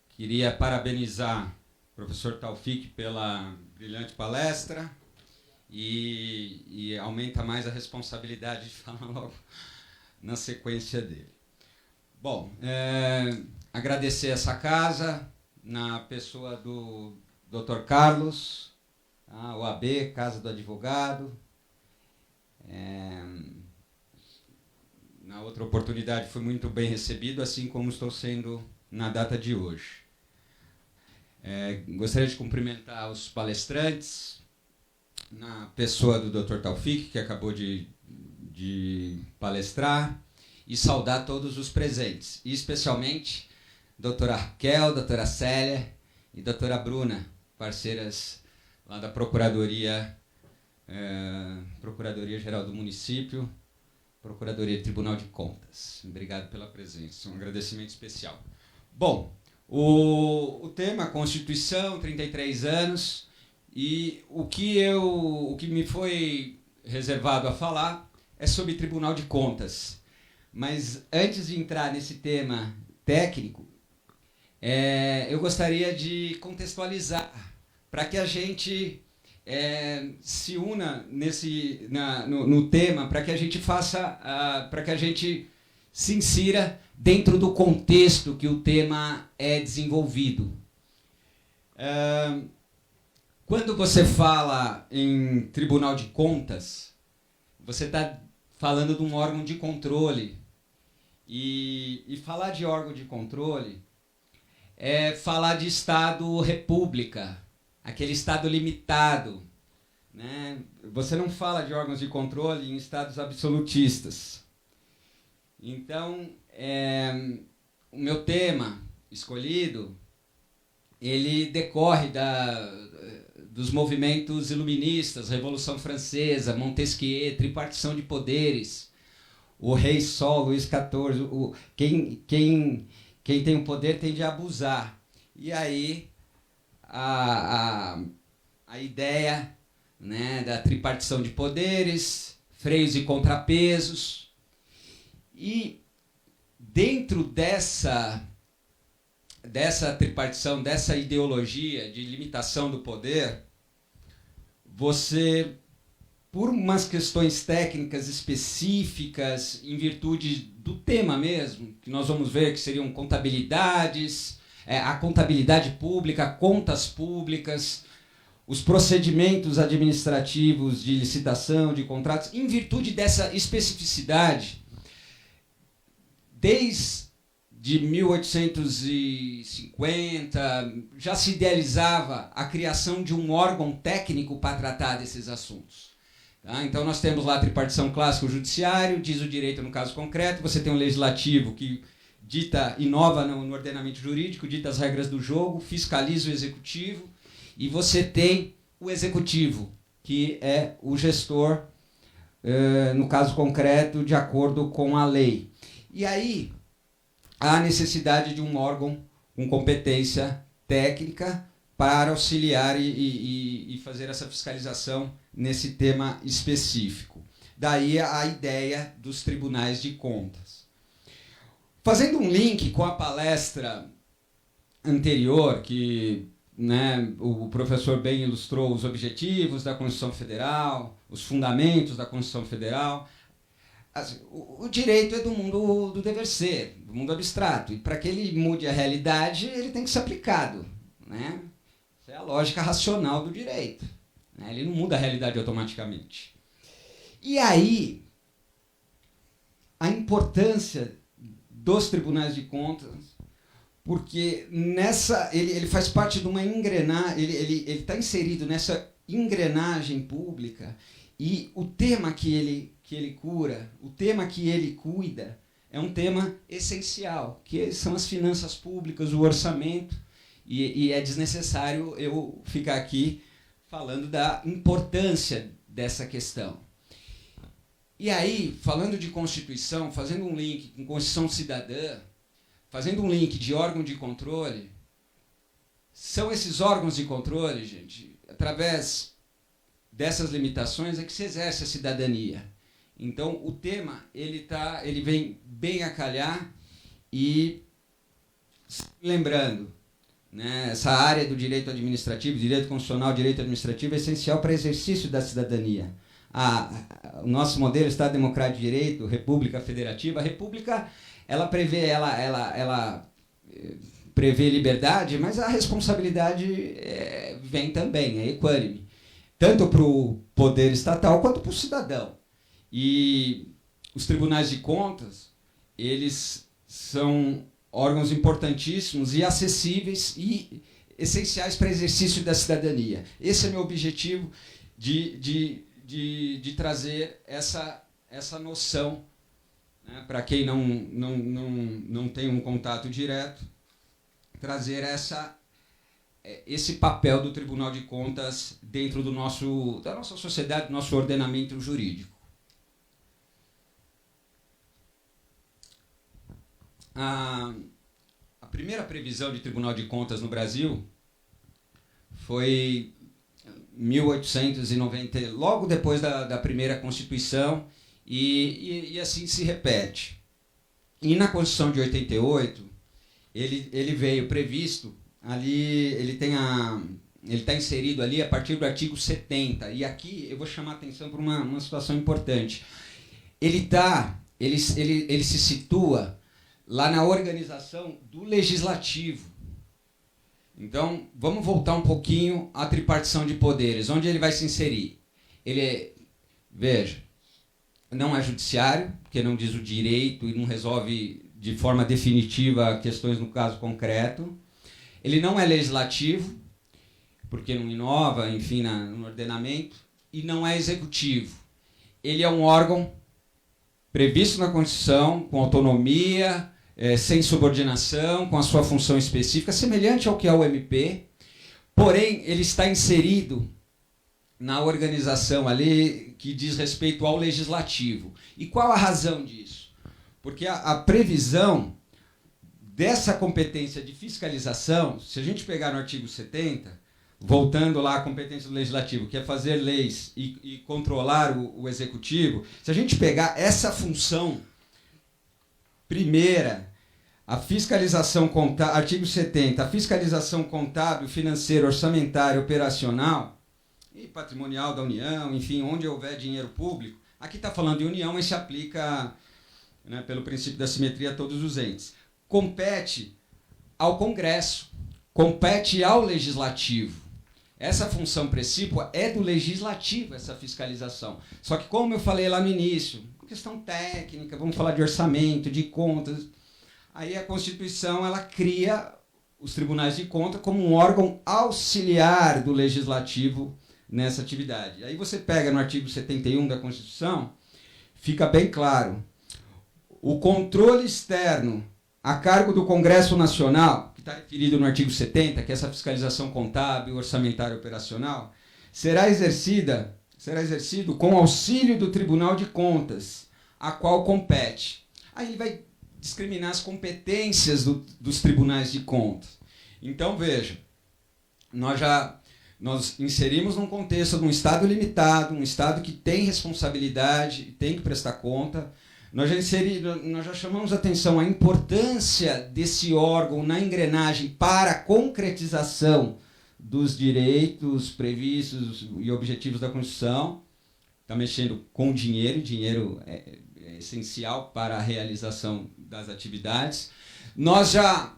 [SPEAKER 5] Queria parabenizar o professor Taufik pela brilhante palestra e aumenta mais a responsabilidade de falar logo na sequência dele. Bom, agradecer essa casa, na pessoa do Dr. Carlos, a OAB, Casa do Advogado. Na outra oportunidade fui muito bem recebido, assim como estou sendo na data de hoje. Gostaria de cumprimentar os palestrantes, na pessoa do Dr. Taufik, que acabou de palestrar, e saudar todos os presentes, e especialmente doutora Raquel, doutora Célia e doutora Bruna, parceiras lá da Procuradoria Geral do Município, Procuradoria Tribunal de Contas. Obrigado pela presença, um agradecimento especial. Bom, o tema Constituição, 33 anos, e o que me foi reservado a falar é sobre Tribunal de Contas. Mas antes de entrar nesse tema técnico, eu gostaria de contextualizar para que a gente se una no tema, para que a gente para que a gente se insira dentro do contexto que o tema é desenvolvido. Quando você fala em Tribunal de Contas, você está falando de um órgão de controle. E falar de órgão de controle é falar de Estado-república, aquele Estado limitado, né? Você não fala de órgãos de controle em Estados absolutistas. Então, o meu tema escolhido, ele decorre dos movimentos iluministas, Revolução Francesa, Montesquieu, tripartição de poderes, o rei Sol, Luís XIV, quem tem o poder tende a abusar. E aí a ideia, né, da tripartição de poderes, freios e contrapesos. E dentro dessa tripartição, dessa ideologia de limitação do poder, você, por umas questões técnicas específicas, em virtude do tema mesmo, que nós vamos ver que seriam contabilidades, a contabilidade pública, contas públicas, os procedimentos administrativos de licitação, de contratos, em virtude dessa especificidade, desde 1850 já se idealizava a criação de um órgão técnico para tratar desses assuntos. Tá? Então nós temos lá a tripartição clássica, o judiciário, diz o direito no caso concreto, você tem o legislativo que inova no ordenamento jurídico, dita as regras do jogo, fiscaliza o executivo, e você tem o executivo, que é o gestor, no caso concreto, de acordo com a lei. E aí há necessidade de um órgão com competência técnica para auxiliar e fazer essa fiscalização nesse tema específico. Daí a ideia dos tribunais de contas. Fazendo um link com a palestra anterior, que, né, o professor bem ilustrou os objetivos da Constituição Federal, os fundamentos da Constituição Federal, o direito é do mundo do dever ser, do mundo abstrato, e para que ele mude a realidade, ele tem que ser aplicado, né? Essa é a lógica racional do direito, né? Ele não muda a realidade automaticamente. E aí, a importância dos tribunais de contas, porque ele faz parte de uma engrenagem, ele está inserido nessa engrenagem pública, e o tema que ele cura, o tema que ele cuida, é um tema essencial, que são as finanças públicas, o orçamento, e é desnecessário eu ficar aqui falando da importância dessa questão. E aí, falando de Constituição, fazendo um link com Constituição Cidadã, fazendo um link de órgão de controle, são esses órgãos de controle, gente, através dessas limitações é que se exerce a cidadania. Então, o tema ele vem bem a calhar, e lembrando, né, essa área do direito administrativo, direito constitucional, direito administrativo é essencial para o exercício da cidadania. O nosso modelo Estado Democrático de Direito, República Federativa, a República ela prevê liberdade, mas a responsabilidade vem também, é equânime, tanto para o poder estatal quanto para o cidadão. E os tribunais de contas, eles são órgãos importantíssimos e acessíveis e essenciais para o exercício da cidadania. Esse é meu objetivo de trazer essa noção, né, para quem não tem um contato direto, trazer esse papel do Tribunal de Contas dentro da nossa sociedade, do nosso ordenamento jurídico. A primeira previsão de Tribunal de Contas no Brasil foi 1890, logo depois da primeira Constituição, e assim se repete. E na Constituição de 88, ele veio previsto, ali ele está inserido ali a partir do artigo 70, e aqui eu vou chamar a atenção para uma situação importante. Ele se situa lá na organização do legislativo. Então, vamos voltar um pouquinho à tripartição de poderes. Onde ele vai se inserir? Veja, não é judiciário, porque não diz o direito e não resolve de forma definitiva questões no caso concreto. Ele não é legislativo, porque não inova, enfim, no ordenamento. E não é executivo. Ele é um órgão previsto na Constituição, com autonomia, sem subordinação, com a sua função específica, semelhante ao que é o MP, porém ele está inserido na organização ali que diz respeito ao legislativo. E qual a razão disso? Porque a previsão dessa competência de fiscalização, se a gente pegar no artigo 70, voltando lá à competência do legislativo, que é fazer leis e controlar o executivo, se a gente pegar essa função primeira, a fiscalização contábil, artigo 70, a fiscalização contábil, financeira, orçamentária, operacional e patrimonial da União, enfim, onde houver dinheiro público, aqui está falando de União, mas se aplica, né, pelo princípio da simetria a todos os entes. Compete ao Congresso, compete ao Legislativo. Essa função precípua é do Legislativo, essa fiscalização. Só que, como eu falei lá no início, uma questão técnica, vamos falar de orçamento, de contas. Aí a Constituição ela cria os tribunais de contas como um órgão auxiliar do Legislativo nessa atividade. Aí você pega no artigo 71 da Constituição, fica bem claro. O controle externo a cargo do Congresso Nacional, que está referido no artigo 70, que é essa fiscalização contábil, orçamentária e operacional, será exercido com auxílio do Tribunal de Contas, a qual compete. Aí ele vai discriminar as competências dos tribunais de contas. Então, veja, nós inserimos num contexto de um Estado limitado, um Estado que tem responsabilidade e tem que prestar conta. Nós já chamamos a atenção à importância desse órgão na engrenagem para a concretização dos direitos previstos e objetivos da Constituição. Está mexendo com dinheiro, dinheiro é essencial para a realização das atividades. Nós já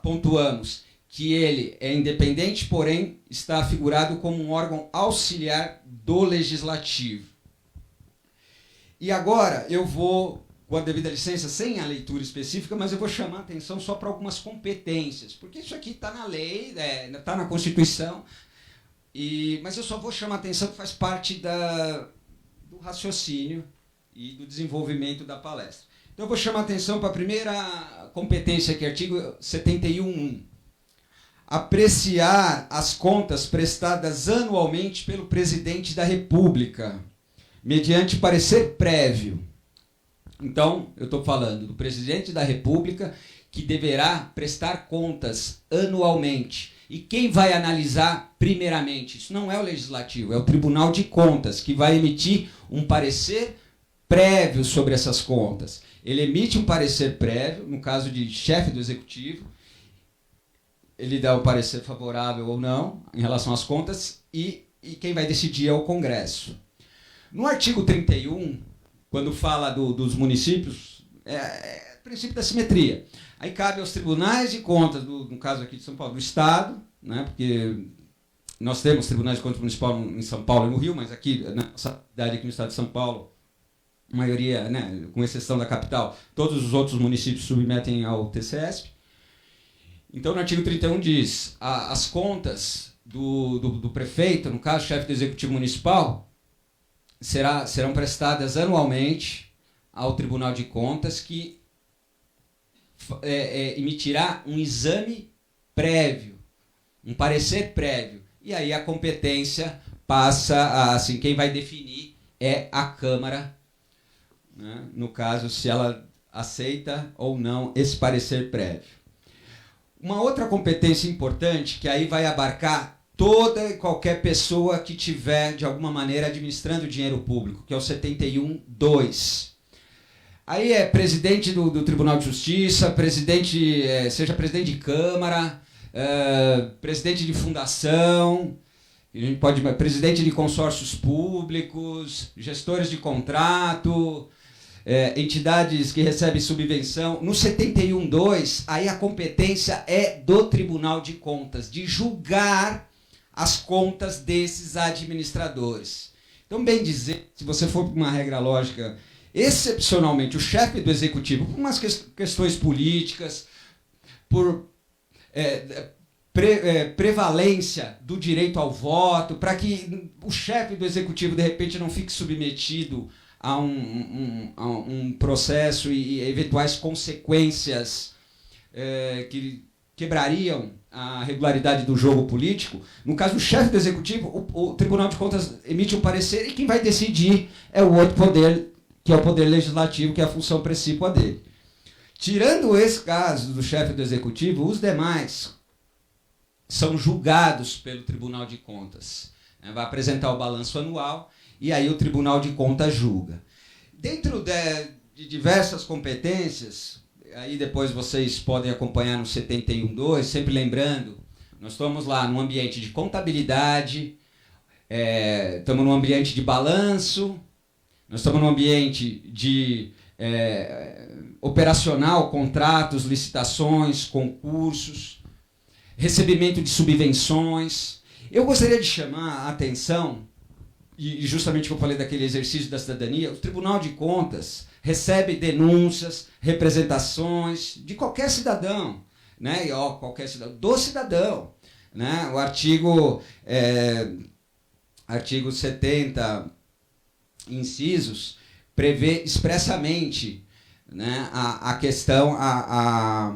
[SPEAKER 5] pontuamos que ele é independente, porém está afigurado como um órgão auxiliar do Legislativo. E agora eu vou, com a devida licença, sem a leitura específica, mas eu vou chamar a atenção só para algumas competências, porque isso aqui está na lei, está na Constituição, mas eu só vou chamar a atenção que faz parte do raciocínio e do desenvolvimento da palestra. Então eu vou chamar a atenção para a primeira competência aqui, artigo 71.1. Apreciar as contas prestadas anualmente pelo Presidente da República, mediante parecer prévio. Então, eu estou falando do Presidente da República, que deverá prestar contas anualmente. E quem vai analisar primeiramente? Isso não é o Legislativo, é o Tribunal de Contas, que vai emitir um parecer prévio sobre essas contas. Ele emite um parecer prévio, no caso de chefe do Executivo, ele dá o parecer favorável ou não em relação às contas, e quem vai decidir é o Congresso. No artigo 31, quando fala dos municípios, é princípio da simetria. Aí cabe aos tribunais de contas, no caso aqui de São Paulo, do Estado, né, porque nós temos tribunais de contas municipal em São Paulo e no Rio, mas aqui, na nossa cidade aqui no Estado de São Paulo, a maioria, né, com exceção da capital, todos os outros municípios submetem ao TCESP. Então, no artigo 31 diz, as contas do prefeito, no caso, chefe do Executivo Municipal, serão prestadas anualmente ao Tribunal de Contas, que emitirá um exame prévio, um parecer prévio. E aí a competência passa assim, quem vai definir é a Câmara, né, no caso, se ela aceita ou não esse parecer prévio. Uma outra competência importante, que aí vai abarcar toda e qualquer pessoa que estiver, de alguma maneira, administrando o dinheiro público, que é o 71.2. Aí é presidente do Tribunal de Justiça, seja presidente de Câmara, presidente de fundação, a gente presidente de consórcios públicos, gestores de contrato, entidades que recebem subvenção. No 71.2, aí a competência é do Tribunal de Contas, de julgar as contas desses administradores. Então, bem dizer, se você for para uma regra lógica, excepcionalmente o chefe do Executivo, por umas questões políticas, por prevalência do direito ao voto, para que o chefe do Executivo, de repente, não fique submetido a um processo e eventuais consequências que quebrariam a regularidade do jogo político. No caso do chefe do executivo, o Tribunal de Contas emite um parecer e quem vai decidir é o outro poder, que é o poder legislativo, que é a função precípua dele. Tirando esse caso do chefe do executivo, os demais são julgados pelo Tribunal de Contas. Vai apresentar o balanço anual e aí o Tribunal de Contas julga. Dentro de diversas competências, aí depois vocês podem acompanhar no 71.2, sempre lembrando, nós estamos lá num ambiente de contabilidade, estamos num ambiente de balanço, nós estamos num ambiente de operacional, contratos, licitações, concursos, recebimento de subvenções. Eu gostaria de chamar a atenção, e justamente que eu falei daquele exercício da cidadania, o Tribunal de Contas recebe denúncias, representações de qualquer cidadão, né? E, qualquer cidadão, do cidadão, né? O artigo 70, incisos, prevê expressamente, né, a questão, a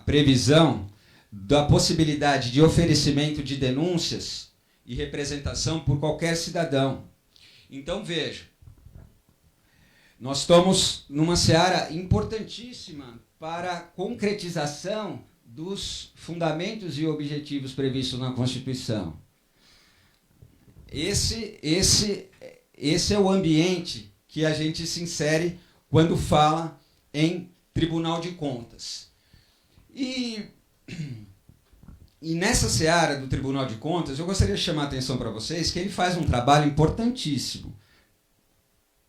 [SPEAKER 5] previsão da possibilidade de oferecimento de denúncias e representação por qualquer cidadão. Então, veja, nós estamos numa seara importantíssima para a concretização dos fundamentos e objetivos previstos na Constituição. Esse é o ambiente que a gente se insere quando fala em Tribunal de Contas. E nessa seara do Tribunal de Contas, eu gostaria de chamar a atenção para vocês que ele faz um trabalho importantíssimo,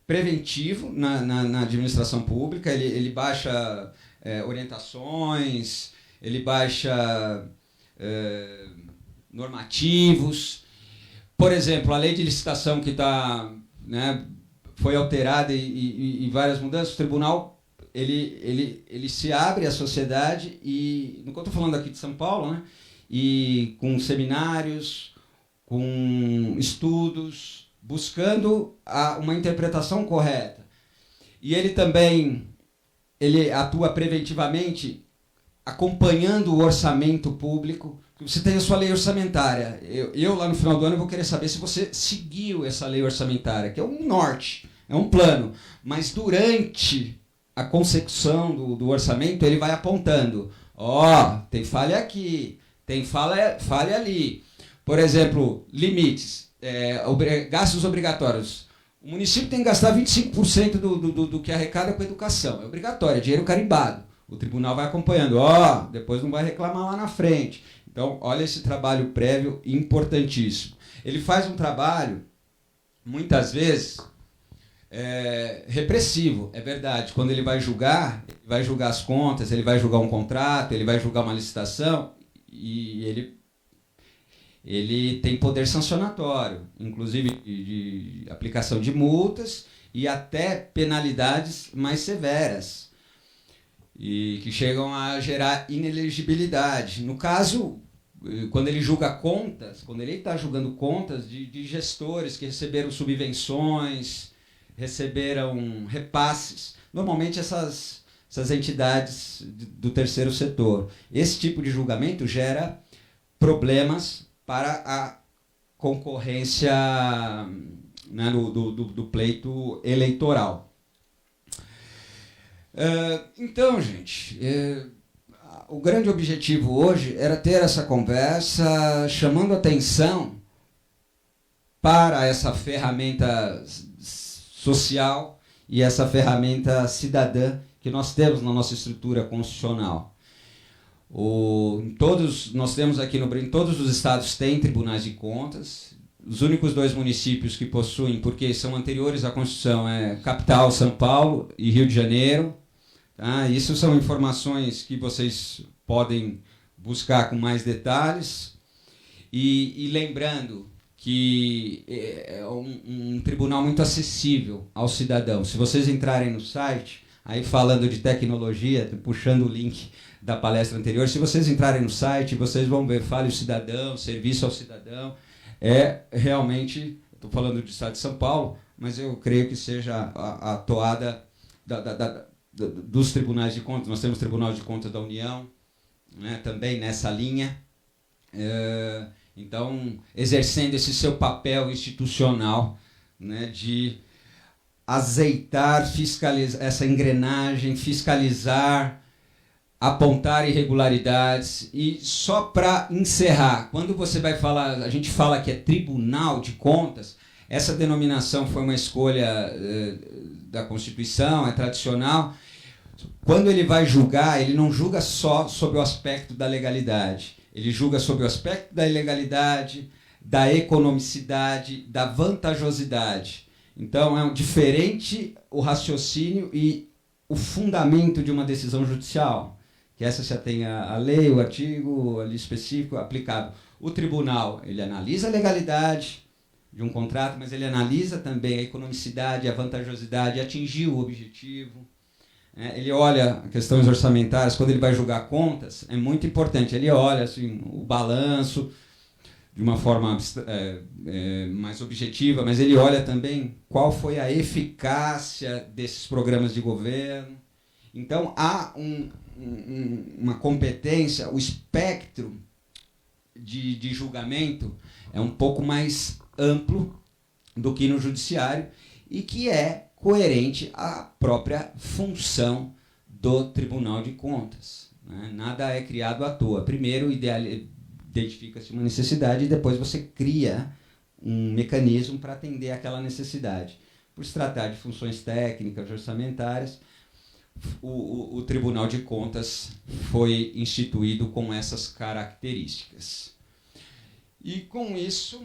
[SPEAKER 5] preventivo na administração pública. Ele baixa orientações, ele baixa normativos. Por exemplo, a lei de licitação que foi alterada e várias mudanças, o tribunal ele se abre à sociedade, e não estou falando aqui de São Paulo, né? E com seminários, com estudos, buscando uma interpretação correta. E ele também atua preventivamente, acompanhando o orçamento público. Você tem a sua lei orçamentária. Eu lá no final do ano, vou querer saber se você seguiu essa lei orçamentária, que é um norte, é um plano. Mas durante a consecução do orçamento, ele vai apontando. Tem falha aqui, tem falha ali. Por exemplo, limites, gastos obrigatórios. O município tem que gastar 25% do que arrecada com educação. É obrigatório, é dinheiro carimbado. O tribunal vai acompanhando. Depois não vai reclamar lá na frente. Então, olha esse trabalho prévio importantíssimo. Ele faz um trabalho, muitas vezes, repressivo, é verdade. Quando ele vai julgar as contas, ele vai julgar um contrato, ele vai julgar uma licitação, e ele tem poder sancionatório, inclusive de aplicação de multas e até penalidades mais severas, e que chegam a gerar inelegibilidade. No caso, quando ele julga contas, quando ele está julgando contas de gestores que receberam subvenções, receberam repasses, normalmente essas entidades do terceiro setor. Esse tipo de julgamento gera problemas para a concorrência, né, do pleito eleitoral. Então, gente, o grande objetivo hoje era ter essa conversa, chamando atenção para essa ferramenta social e essa ferramenta cidadã que nós temos na nossa estrutura constitucional. Nós temos aqui em todos os estados tem tribunais de contas. Os únicos 2 municípios que possuem, porque são anteriores à Constituição, capital, São Paulo, e Rio de Janeiro. Tá? Isso são informações que vocês podem buscar com mais detalhes. E lembrando que é um tribunal muito acessível ao cidadão. Se vocês entrarem no site, aí falando de tecnologia, puxando o link da palestra anterior, se vocês entrarem no site, vocês vão ver Fale o Cidadão, Serviço ao Cidadão. Realmente, estou falando do estado de São Paulo, mas eu creio que seja a toada dos tribunais de contas. Nós temos Tribunal de Contas da União, né, também nessa linha. Então, exercendo esse seu papel institucional, né, de azeitar, fiscalizar essa engrenagem, fiscalizar, apontar irregularidades. E só para encerrar, quando você vai falar, a gente fala que é Tribunal de Contas, essa denominação foi uma escolha da Constituição, é tradicional. Quando ele vai julgar, ele não julga só sobre o aspecto da legalidade, ele julga sobre o aspecto da ilegalidade, da economicidade, da vantajosidade. Então, é diferente o raciocínio e o fundamento de uma decisão judicial, que essa já tem a lei, o artigo ali específico aplicado. O tribunal, ele analisa a legalidade de um contrato, mas ele analisa também a economicidade, a vantajosidade, atingir o objetivo. Ele olha questões orçamentárias, quando ele vai julgar contas, é muito importante. Ele olha assim, o balanço de uma forma mais objetiva, mas ele olha também qual foi a eficácia desses programas de governo. Então, há uma competência, o espectro de julgamento é um pouco mais amplo do que no judiciário e que é coerente à própria função do Tribunal de Contas. Né? Nada é criado à toa. Primeiro, identifica-se uma necessidade e depois você cria um mecanismo para atender aquela necessidade. Por se tratar de funções técnicas, orçamentárias, o Tribunal de Contas foi instituído com essas características. E com isso,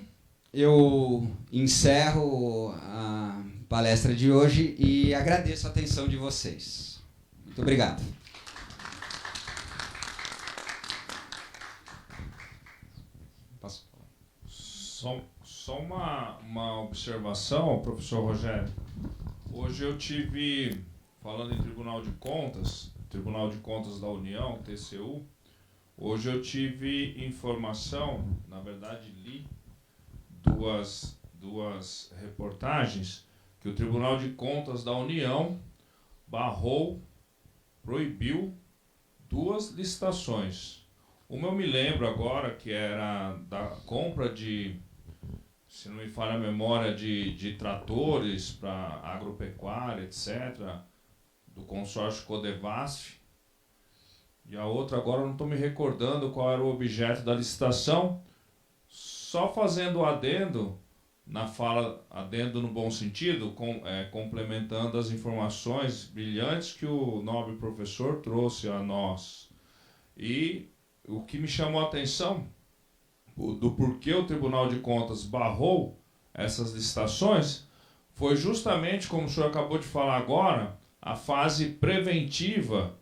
[SPEAKER 5] eu encerro a palestra de hoje e agradeço a atenção de vocês. Muito obrigado.
[SPEAKER 2] Posso falar? Só uma observação, professor Rogério. Hoje eu tive, falando em Tribunal de Contas da União, TCU, hoje eu tive informação, na verdade li duas reportagens, que o Tribunal de Contas da União proibiu 2 licitações. Uma eu me lembro agora, que era da compra de, se não me falha a memória, de tratores para agropecuária, etc., do consórcio Codevasf. E a outra agora eu não estou me recordando qual era o objeto da licitação. Só fazendo adendo, na fala, adendo no bom sentido, complementando as informações brilhantes que o nobre professor trouxe a nós. E o que me chamou a atenção do porquê o Tribunal de Contas barrou essas licitações foi justamente, como o senhor acabou de falar agora, a fase preventiva,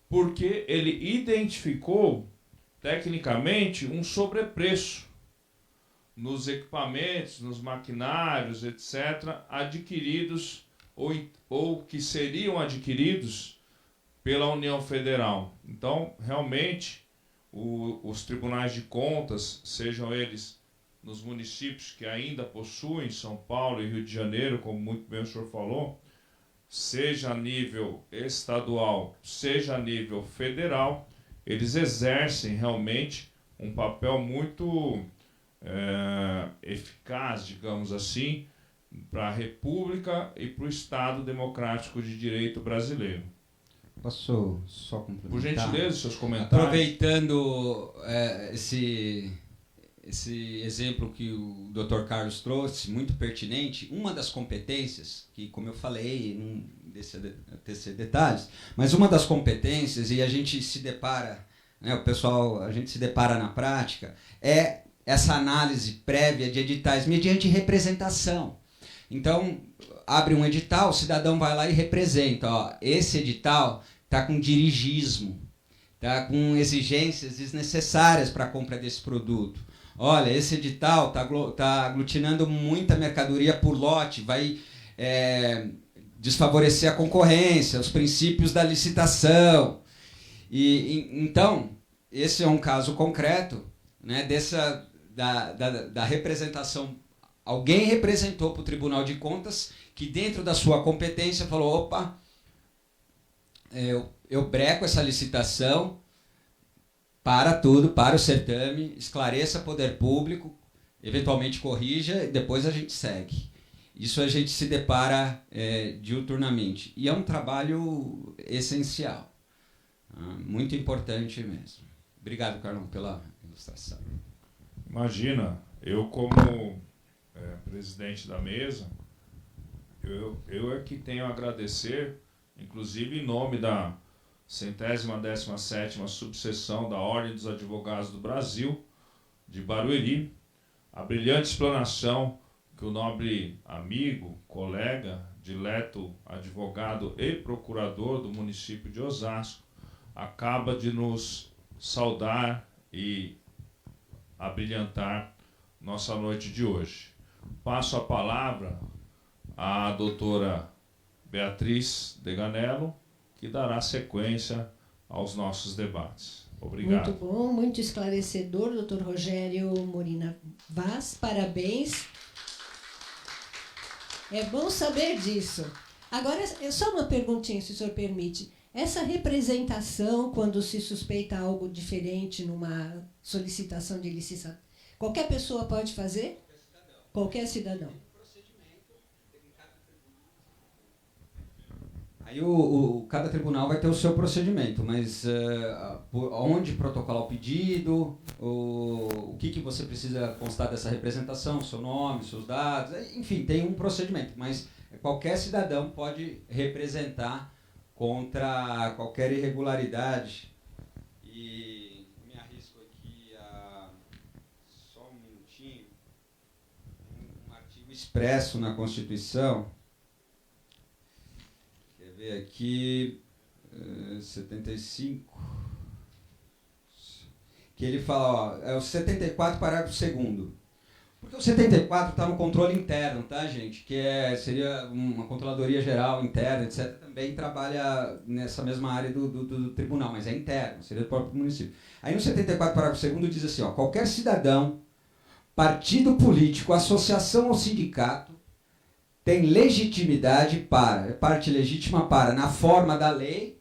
[SPEAKER 2] porque ele identificou tecnicamente um sobrepreço nos equipamentos, nos maquinários, etc., adquiridos ou que seriam adquiridos pela União Federal. Então, realmente, os tribunais de contas, sejam eles nos municípios que ainda possuem, São Paulo e Rio de Janeiro, como muito bem o senhor falou, seja a nível estadual, seja a nível federal, eles exercem realmente um papel muito eficaz, digamos assim, para a República e para o Estado Democrático de Direito brasileiro.
[SPEAKER 5] Posso só complementar?
[SPEAKER 2] Por gentileza, seus comentários.
[SPEAKER 5] Aproveitando esse exemplo que o Dr. Carlos trouxe, muito pertinente, uma das competências, que como eu falei, não tecer detalhes, mas uma das competências, e a gente se depara, né, a gente se depara na prática, é essa análise prévia de editais mediante representação. Então, abre um edital, o cidadão vai lá e representa. Ó, esse edital está com dirigismo, está com exigências desnecessárias para a compra desse produto. Olha, esse edital está aglutinando muita mercadoria por lote, vai desfavorecer a concorrência, os princípios da licitação. Então, esse é um caso concreto, né, da representação. Alguém representou para o Tribunal de Contas que dentro da sua competência falou, opa, eu breco essa licitação, para tudo, para o certame, esclareça poder público, eventualmente corrija e depois a gente segue. Isso a gente se depara diuturnamente. E é um trabalho essencial, muito importante mesmo. Obrigado, Carlão, pela ilustração.
[SPEAKER 2] Imagina, eu como presidente da mesa, eu é que tenho a agradecer, inclusive em nome da 117ª subseção da Ordem dos Advogados do Brasil, de Barueri, a brilhante explanação que o nobre amigo, colega, dileto advogado e procurador do município de Osasco acaba de nos saudar e abrilhantar nossa noite de hoje. Passo a palavra à doutora Beatriz Deganello, que dará sequência aos nossos debates. Obrigado.
[SPEAKER 3] Muito bom, muito esclarecedor, doutor Rogério Morina Vaz, parabéns. É bom saber disso. Agora, só uma perguntinha, se o senhor permite. Essa representação, quando se suspeita algo diferente numa solicitação de licitação, qualquer pessoa pode fazer? Qualquer cidadão.
[SPEAKER 5] Aí cada tribunal vai ter o seu procedimento, mas onde protocolar o pedido, o que você precisa constar dessa representação, seu nome, seus dados, enfim, tem um procedimento, mas qualquer cidadão pode representar contra qualquer irregularidade. E me arrisco aqui só um minutinho, um artigo expresso na Constituição, ver aqui, 75, que ele fala, é o 74, parágrafo 2º. Porque o 74 está no controle interno, tá, gente? Que seria uma controladoria geral interna, etc. Também trabalha nessa mesma área do tribunal, mas é interno, seria do próprio município. Aí no 74, parágrafo 2º, diz assim, qualquer cidadão, partido político, associação ou sindicato, tem legitimidade parte legítima para, na forma da lei,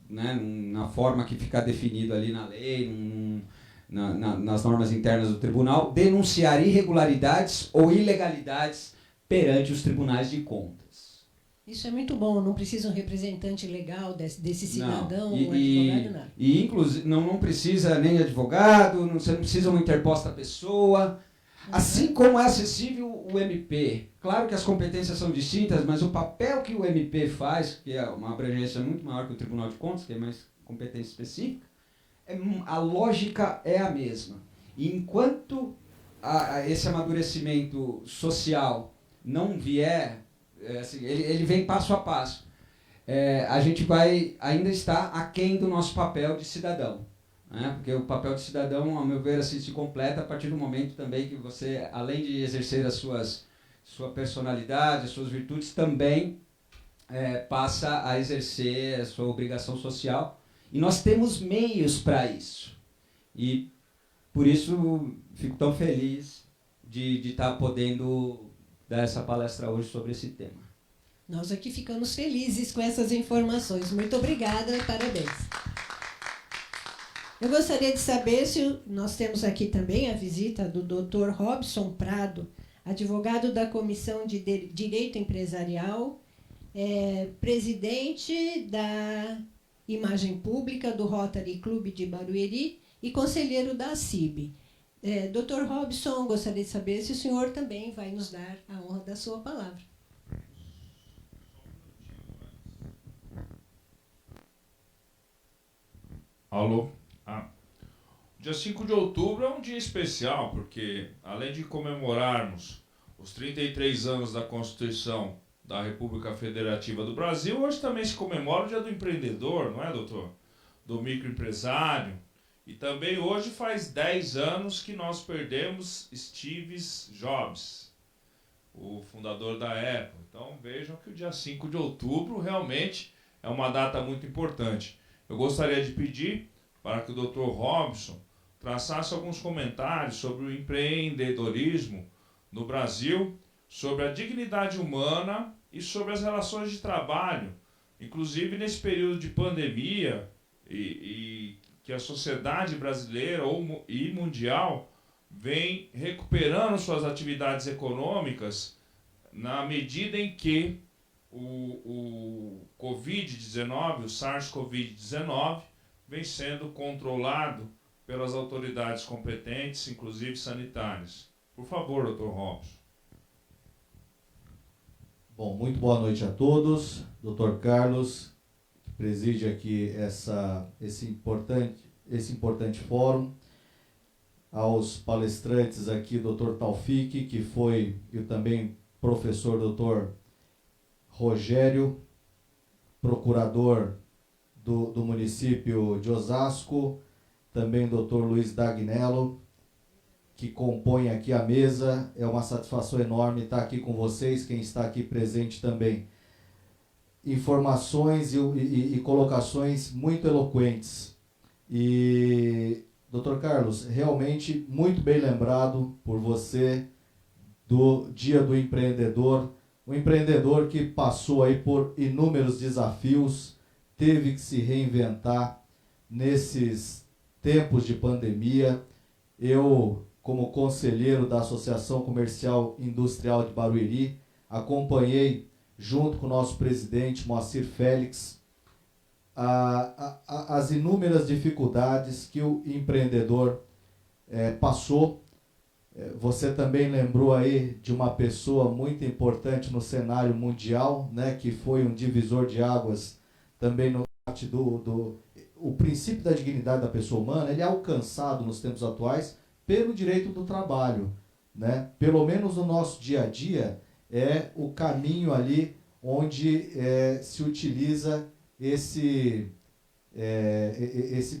[SPEAKER 5] né, na forma que ficar definido ali na lei, nas normas internas do tribunal, denunciar irregularidades ou ilegalidades perante os tribunais de contas.
[SPEAKER 3] Isso é muito bom, não precisa um representante legal desse cidadão,
[SPEAKER 5] não,
[SPEAKER 3] um advogado, nada.
[SPEAKER 5] E inclusive, não precisa nem advogado, você não precisa uma interposta pessoa. Assim como é acessível o MP. Claro que as competências são distintas, mas o papel que o MP faz, que é uma abrangência muito maior que o Tribunal de Contas, que é mais competência específica, a lógica é a mesma. E enquanto esse amadurecimento social não vier, assim, ele vem passo a passo, a gente vai ainda estar aquém do nosso papel de cidadão. Porque o papel de cidadão, ao meu ver, assim, se completa a partir do momento também que você, além de exercer sua personalidade, as suas virtudes, também passa a exercer a sua obrigação social. E nós temos meios para isso. E, por isso, fico tão feliz de estar podendo dar essa palestra hoje sobre esse tema.
[SPEAKER 3] Nós aqui ficamos felizes com essas informações. Muito obrigada e parabéns. Eu gostaria de saber se nós temos aqui também a visita do Dr. Robson Prado, advogado da Comissão de Direito Empresarial, presidente da Imagem Pública do Rotary Club de Barueri e conselheiro da CIB. Dr. Robson, gostaria de saber se o senhor também vai nos dar a honra da sua palavra.
[SPEAKER 2] Alô? Dia 5 de outubro é um dia especial, porque além de comemorarmos os 33 anos da Constituição da República Federativa do Brasil, hoje também se comemora o Dia do Empreendedor, não é, doutor? Do microempresário. E também hoje faz 10 anos que nós perdemos Steve Jobs, o fundador da Apple. Então vejam que o dia 5 de outubro realmente é uma data muito importante. Eu gostaria de pedir para que o Dr. Robson traçasse alguns comentários sobre o empreendedorismo no Brasil, sobre a dignidade humana e sobre as relações de trabalho, inclusive nesse período de pandemia, e que que a sociedade brasileira e mundial vem recuperando suas atividades econômicas na medida em que o Covid-19, o SARS-CoV-19, vem sendo controlado pelas autoridades competentes, inclusive sanitárias. Por favor, Dr. Robson.
[SPEAKER 6] Bom, muito boa noite a todos. Dr. Carlos, que preside aqui esse importante fórum. Aos palestrantes aqui, Dr. Taufik, que foi, e também professor Dr. Rogério, procurador do município de Osasco, também Dr. Luiz Dagnello, que compõe aqui a mesa. É uma satisfação enorme estar aqui com vocês, quem está aqui presente também. Informações e colocações muito eloquentes. E, Dr. Carlos, realmente muito bem lembrado por você do Dia do Empreendedor, um empreendedor que passou aí por inúmeros desafios, teve que se reinventar nesses tempos de pandemia. Eu, como conselheiro da Associação Comercial e Industrial de Barueri, acompanhei, junto com o nosso presidente, Moacir Félix, as inúmeras dificuldades que o empreendedor passou. Você também lembrou aí de uma pessoa muito importante no cenário mundial, né, que foi um divisor de águas também no parte o princípio da dignidade da pessoa humana. Ele é alcançado nos tempos atuais pelo direito do trabalho, né? Pelo menos no nosso dia a dia é o caminho ali onde se utiliza esse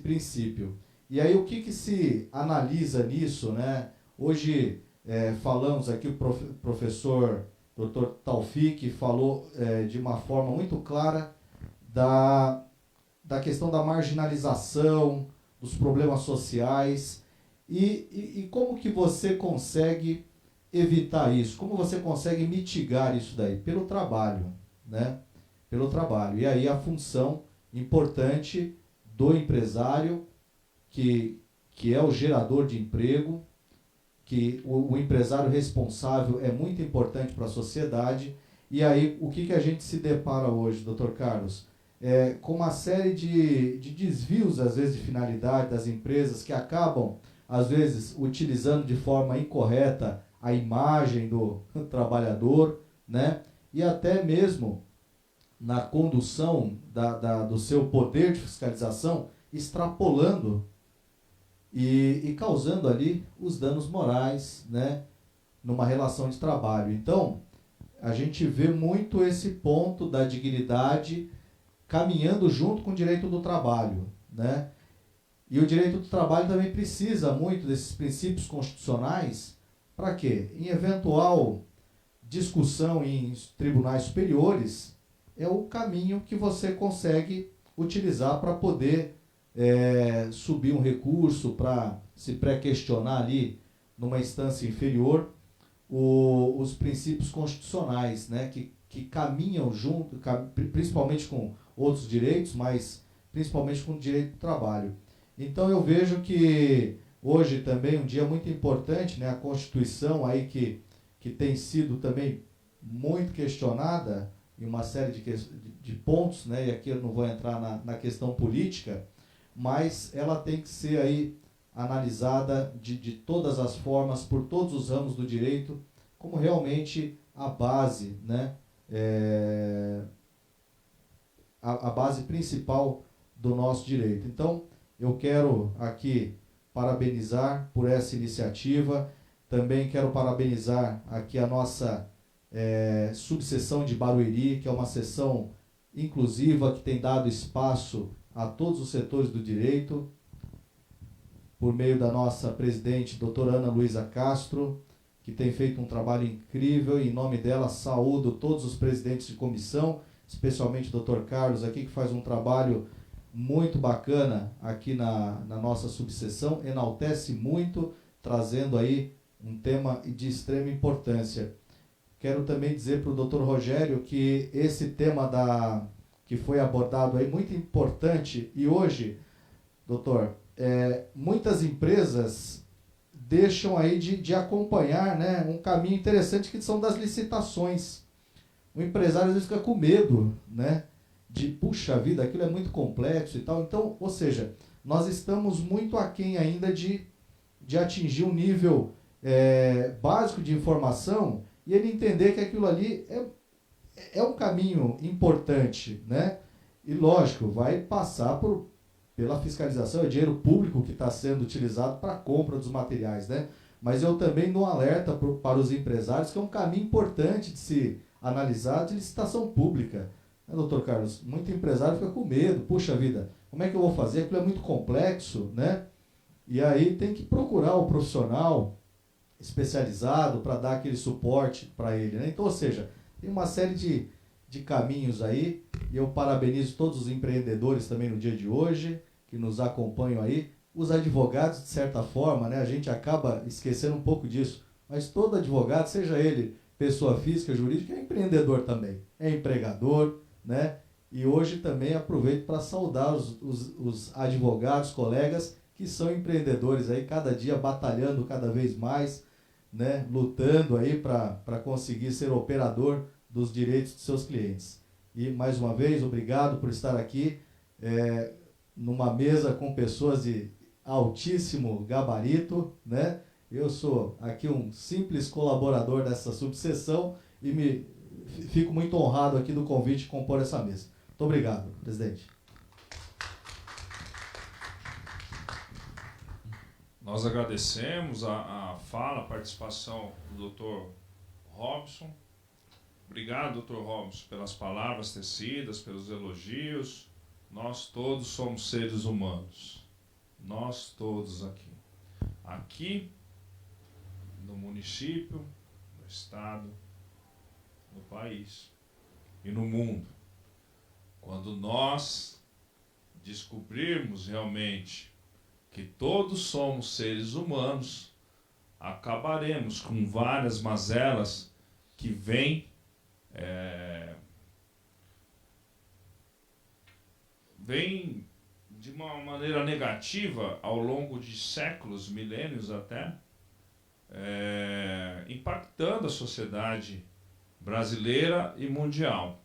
[SPEAKER 6] princípio. E aí o que se analisa nisso, né? Hoje falamos aqui, o professor Dr. Taufik falou de uma forma muito clara da questão da marginalização, dos problemas sociais, e como que você consegue evitar isso? Como você consegue mitigar isso daí? Pelo trabalho, né? Pelo trabalho. E aí a função importante do empresário, que é o gerador de emprego, que o empresário responsável é muito importante para a sociedade. E aí, o que a gente se depara hoje, Dr. Carlos? Com uma série de desvios, às vezes, de finalidade das empresas, que acabam, às vezes, utilizando de forma incorreta a imagem do trabalhador, né? E até mesmo na condução do seu poder de fiscalização, extrapolando e causando ali os danos morais, né, numa relação de trabalho. Então, a gente vê muito esse ponto da dignidade caminhando junto com o direito do trabalho, né? E o direito do trabalho também precisa muito desses princípios constitucionais. Para quê? Em eventual discussão em tribunais superiores, é o caminho que você consegue utilizar para poder subir um recurso, para se pré-questionar ali numa instância inferior os princípios constitucionais, né, que caminham junto, principalmente com outros direitos, mas principalmente com o direito do trabalho. Então eu vejo que hoje também um dia muito importante, né, a Constituição aí que tem sido também muito questionada em uma série de pontos, né, e aqui eu não vou entrar na questão política, mas ela tem que ser aí analisada de todas as formas, por todos os ramos do direito, como realmente a base, né, a base principal do nosso direito. Então, eu quero aqui parabenizar por essa iniciativa. Também quero parabenizar aqui a nossa subseção de Barueri, que é uma seção inclusiva, que tem dado espaço a todos os setores do direito, por meio da nossa presidente, doutora Ana Luísa Castro, que tem feito um trabalho incrível, e em nome dela saúdo todos os presidentes de comissão, especialmente o Dr. Carlos aqui, que faz um trabalho muito bacana aqui na nossa subseção, enaltece muito, trazendo aí um tema de extrema importância. Quero também dizer para o Dr. Rogério que esse tema que foi abordado aí, muito importante, e hoje, doutor, muitas empresas deixam aí de acompanhar, né, um caminho interessante que são das licitações. O empresário às vezes fica com medo, né, de, puxa vida, aquilo é muito complexo e tal. Então, ou seja, nós estamos muito aquém ainda de atingir um nível básico de informação e ele entender que aquilo ali é um caminho importante, né? E lógico, vai passar pela fiscalização, é dinheiro público que está sendo utilizado para a compra dos materiais, né? Mas eu também dou um alerta para os empresários que é um caminho importante de se analisar de licitação pública. Né, doutor Carlos? Muito empresário fica com medo, puxa vida, como é que eu vou fazer? Aquilo é muito complexo, né? E aí tem que procurar o profissional especializado para dar aquele suporte para ele, né? Então, ou seja, tem uma série de caminhos aí, e eu parabenizo todos os empreendedores também no dia de hoje, que nos acompanham aí, os advogados, de certa forma, né? A gente acaba esquecendo um pouco disso, mas todo advogado, seja ele pessoa física, jurídica, é empreendedor também, é empregador, né? E hoje também aproveito para saudar os advogados, colegas, que são empreendedores aí, cada dia batalhando cada vez mais, né? Lutando aí para conseguir ser operador dos direitos de seus clientes. E, mais uma vez, obrigado por estar aqui, numa mesa com pessoas de altíssimo gabarito, né? Eu sou aqui um simples colaborador dessa subseção e fico muito honrado aqui do convite de compor essa mesa. Muito obrigado, presidente.
[SPEAKER 2] Nós agradecemos a fala, a participação do Dr. Robson. Obrigado, Dr. Robson, pelas palavras tecidas, pelos elogios. Nós todos somos seres humanos. Nós todos aqui. Aqui, no município, no estado, no país e no mundo. Quando nós descobrirmos realmente que todos somos seres humanos, acabaremos com várias mazelas que vêm de uma maneira negativa ao longo de séculos, milênios até, impactando a sociedade brasileira e mundial.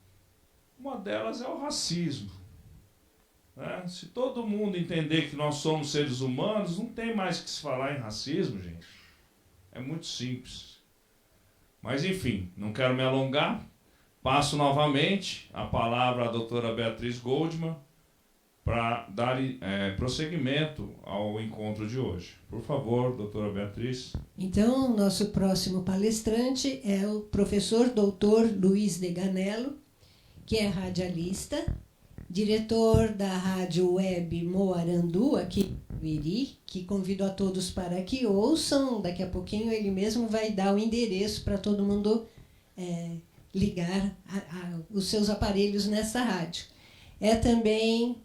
[SPEAKER 2] Uma delas é o racismo. Né? Se todo mundo entender que nós somos seres humanos, não tem mais que se falar em racismo, gente. É muito simples. Mas, enfim, não quero me alongar. Passo novamente a palavra à doutora Beatriz Goldman para dar prosseguimento ao encontro de hoje. Por favor, doutora Beatriz.
[SPEAKER 3] Então, nosso próximo palestrante é o professor doutor Luiz Deganello, que é radialista, diretor da rádio web Moarandu, aqui em Uiri, que convido a todos para que ouçam. Daqui a pouquinho ele mesmo vai dar o endereço para todo mundo ligar os seus aparelhos nessa rádio. É também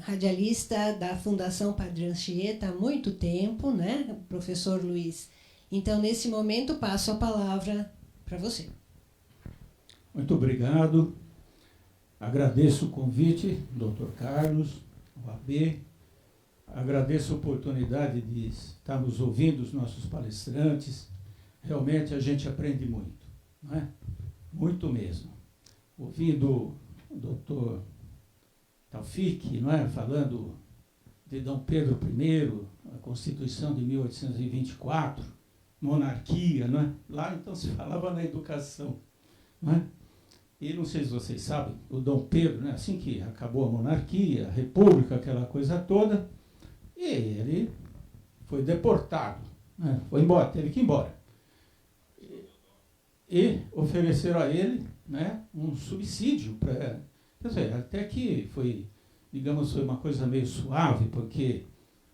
[SPEAKER 3] radialista da Fundação Padre Anchieta há muito tempo, né, o professor Luiz? Então, nesse momento, passo a palavra para você.
[SPEAKER 7] Muito obrigado. Agradeço o convite, Dr. Carlos, o AB. Agradeço a oportunidade de estarmos ouvindo os nossos palestrantes. Realmente a gente aprende muito, não é? Muito mesmo. Ouvindo o Dr. Taufik, não é? Falando de Dom Pedro I, a Constituição de 1824, monarquia, não é? Lá então se falava na educação, não é? E não sei se vocês sabem, o Dom Pedro, né, assim que acabou a monarquia, a república, aquela coisa toda, e ele foi deportado, né, foi embora, teve que ir embora. E ofereceram a ele, né, um subsídio para... Quer dizer, até que foi, digamos, foi uma coisa meio suave, porque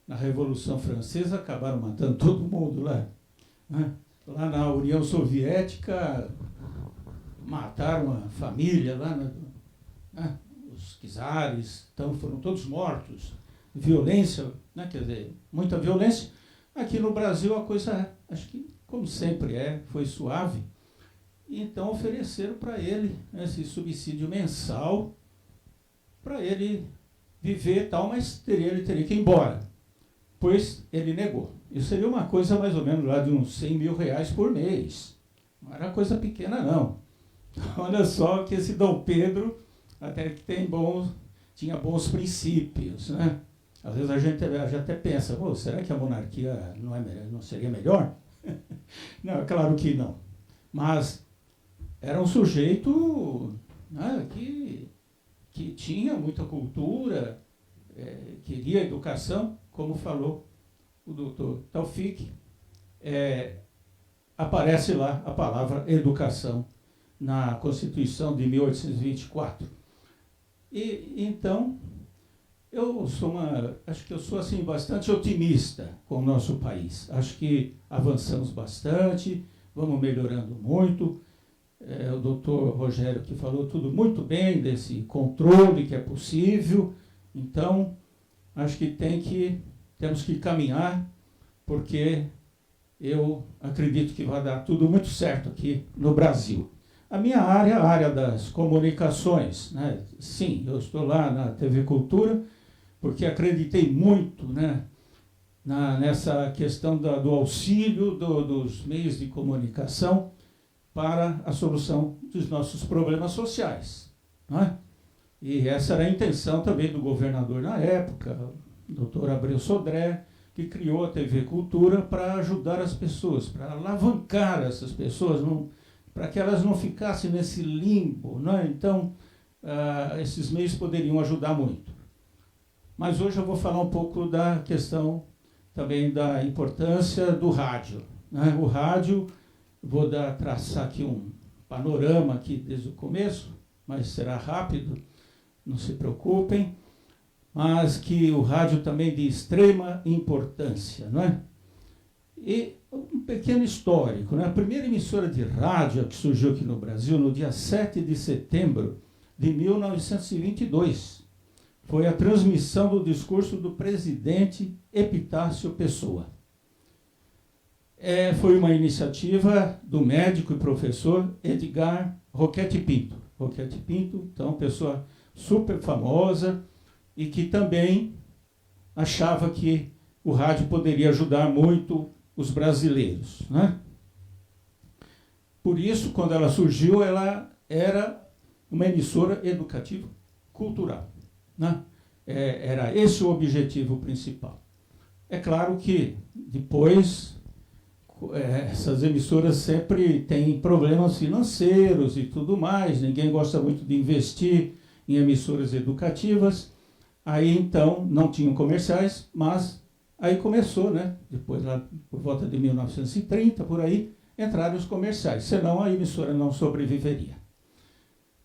[SPEAKER 7] na Revolução Francesa acabaram matando todo mundo lá. Né? Lá na União Soviética mataram a família lá, né? Os czares, então foram todos mortos. Violência, né? Quer dizer, muita violência. Aqui no Brasil a coisa, acho que como sempre foi suave. E então ofereceram para ele esse subsídio mensal para ele viver e tal, mas ele teria que ir embora. pois ele negou. Isso seria uma coisa mais ou menos lá de uns 100 mil reais por mês. Não era coisa pequena, não. Olha só que esse Dom Pedro até que tinha bons princípios, né? Às vezes a gente até pensa, será que a monarquia não seria melhor? Não, é claro que não. Mas era um sujeito, né, que tinha muita cultura, queria educação, como falou o doutor Taufik. Aparece lá a palavra educação na Constituição de 1824. E então acho que eu sou assim bastante otimista com o nosso país. Acho que avançamos bastante, vamos melhorando muito. O doutor Rogério que falou tudo muito bem desse controle que é possível. Então, acho que temos que caminhar, porque eu acredito que vai dar tudo muito certo aqui no Brasil. A minha área, a área das comunicações, né? Sim, eu estou lá na TV Cultura, porque acreditei muito, né, nessa questão do auxílio dos meios de comunicação para a solução dos nossos problemas sociais, né? E essa era a intenção também do governador na época, o doutor Abreu Sodré, que criou a TV Cultura para ajudar as pessoas, para alavancar essas pessoas, para que elas não ficassem nesse limbo, né? Então, esses meios poderiam ajudar muito. Mas hoje eu vou falar um pouco da questão também da importância do rádio, né? O rádio, vou traçar aqui um panorama aqui desde o começo, mas será rápido, não se preocupem, mas que o rádio também é de extrema importância, não é? E um pequeno histórico, né? A primeira emissora de rádio que surgiu aqui no Brasil no dia 7 de setembro de 1922. Foi a transmissão do discurso do presidente Epitácio Pessoa. Foi uma iniciativa do médico e professor Edgar Roquete Pinto. Roquete Pinto, então, pessoa super famosa e que também achava que o rádio poderia ajudar muito os brasileiros, né? Por isso, quando ela surgiu, ela era uma emissora educativa cultural, né? Era esse o objetivo principal. É claro que depois essas emissoras sempre têm problemas financeiros e tudo mais, ninguém gosta muito de investir em emissoras educativas, aí então não tinham comerciais, mas aí começou, né? Depois, lá por volta de 1930, por aí, entraram os comerciais, senão a emissora não sobreviveria.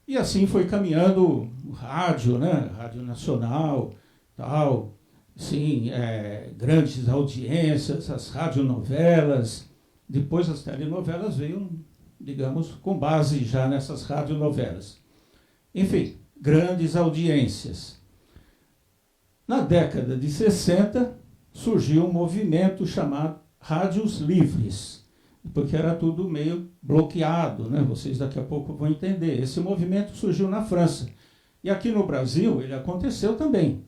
[SPEAKER 7] E assim foi caminhando o rádio, né? Rádio Nacional, tal, sim, grandes audiências, as radionovelas, depois as telenovelas veio, digamos, com base já nessas radionovelas. Enfim, grandes audiências. Na década de 60, surgiu um movimento chamado Rádios Livres, porque era tudo meio bloqueado, né? Vocês daqui a pouco vão entender. Esse movimento surgiu na França. E aqui no Brasil ele aconteceu também,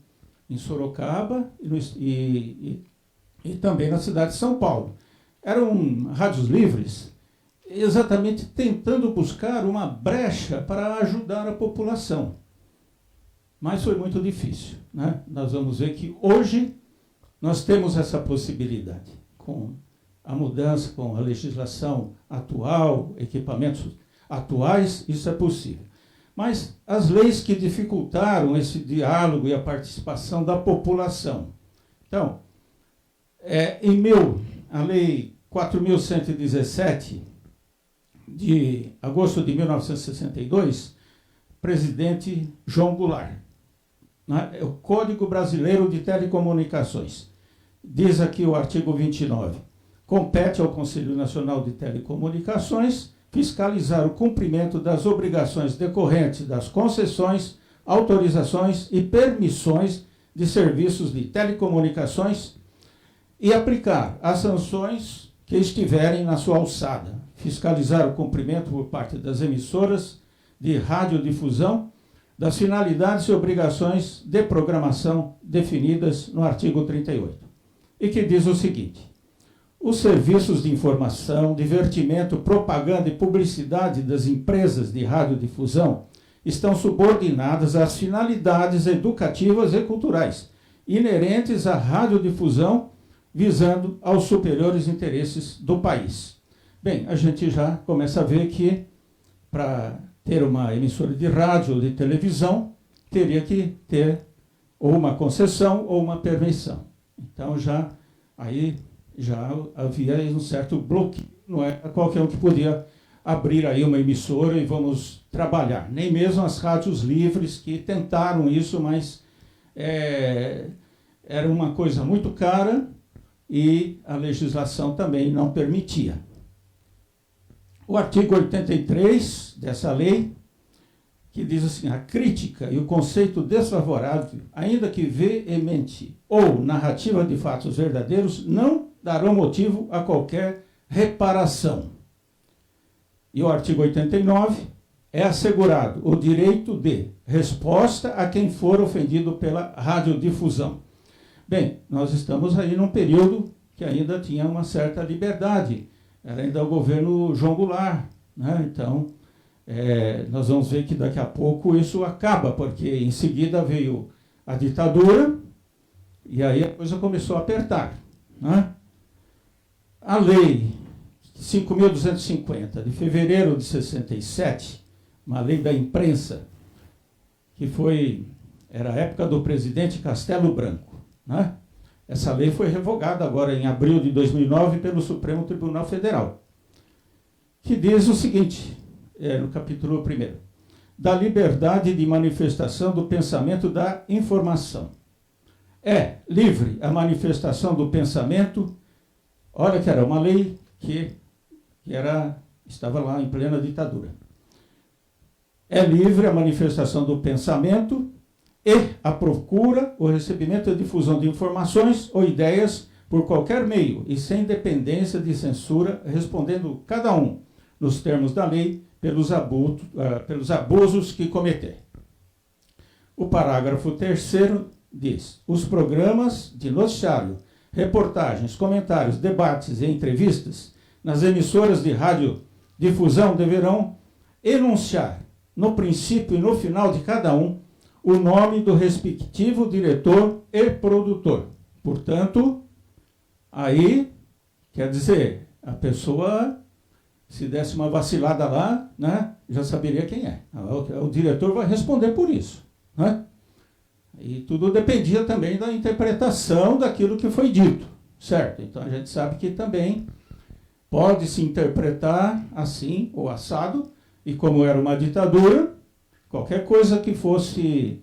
[SPEAKER 7] em Sorocaba e também na cidade de São Paulo. Eram rádios livres, exatamente tentando buscar uma brecha para ajudar a população. Mas foi muito difícil, né? Nós vamos ver que hoje nós temos essa possibilidade, com a mudança, com a legislação atual, equipamentos atuais, isso é possível. Mas as leis que dificultaram esse diálogo e a participação da população. Então, a Lei 4.117, de agosto de 1962, presidente João Goulart, né? É o Código Brasileiro de Telecomunicações. Diz aqui o artigo 29. Compete ao Conselho Nacional de Telecomunicações fiscalizar o cumprimento das obrigações decorrentes das concessões, autorizações e permissões de serviços de telecomunicações e aplicar as sanções que estiverem na sua alçada. Fiscalizar o cumprimento por parte das emissoras de radiodifusão das finalidades e obrigações de programação definidas no artigo 38. e que diz o seguinte: os serviços de informação, divertimento, propaganda e publicidade das empresas de radiodifusão estão subordinadas às finalidades educativas e culturais inerentes à radiodifusão, visando aos superiores interesses do país. Bem, a gente já começa a ver que para ter uma emissora de rádio ou de televisão, teria que ter ou uma concessão ou uma permissão. Então já havia um certo bloqueio, não é qualquer um que podia abrir aí uma emissora e vamos trabalhar. Nem mesmo as rádios livres que tentaram isso, mas era uma coisa muito cara e a legislação também não permitia. O artigo 83 dessa lei, que diz assim: a crítica e o conceito desfavorável, ainda que veemente ou narrativa de fatos verdadeiros, não darão motivo a qualquer reparação. E o artigo 89, é assegurado o direito de resposta a quem for ofendido pela radiodifusão. Bem, nós estamos aí num período que ainda tinha uma certa liberdade, era ainda o governo João Goulart, né? Então, nós vamos ver que daqui a pouco isso acaba, porque em seguida veio a ditadura e aí a coisa começou a apertar, né? A lei 5.250 de fevereiro de 67, uma lei da imprensa, que era a época do presidente Castelo Branco, né? Essa lei foi revogada agora em abril de 2009 pelo Supremo Tribunal Federal, que diz o seguinte, no capítulo 1º, da liberdade de manifestação do pensamento da informação. É livre a manifestação do pensamento. Olha que era uma lei que estava lá em plena ditadura. É livre a manifestação do pensamento e a procura, o recebimento e a difusão de informações ou ideias por qualquer meio e sem dependência de censura, respondendo cada um, nos termos da lei, pelos abusos que cometer. O parágrafo 3º diz: os programas de noticiário, reportagens, comentários, debates e entrevistas nas emissoras de radiodifusão deverão enunciar, no princípio e no final de cada um, o nome do respectivo diretor e produtor. Portanto, aí, quer dizer, a pessoa, se desse uma vacilada lá, né, já saberia quem é. O diretor vai responder por isso, né? E tudo dependia também da interpretação daquilo que foi dito, certo? Então a gente sabe que também pode se interpretar assim ou assado, e como era uma ditadura, qualquer coisa que fosse,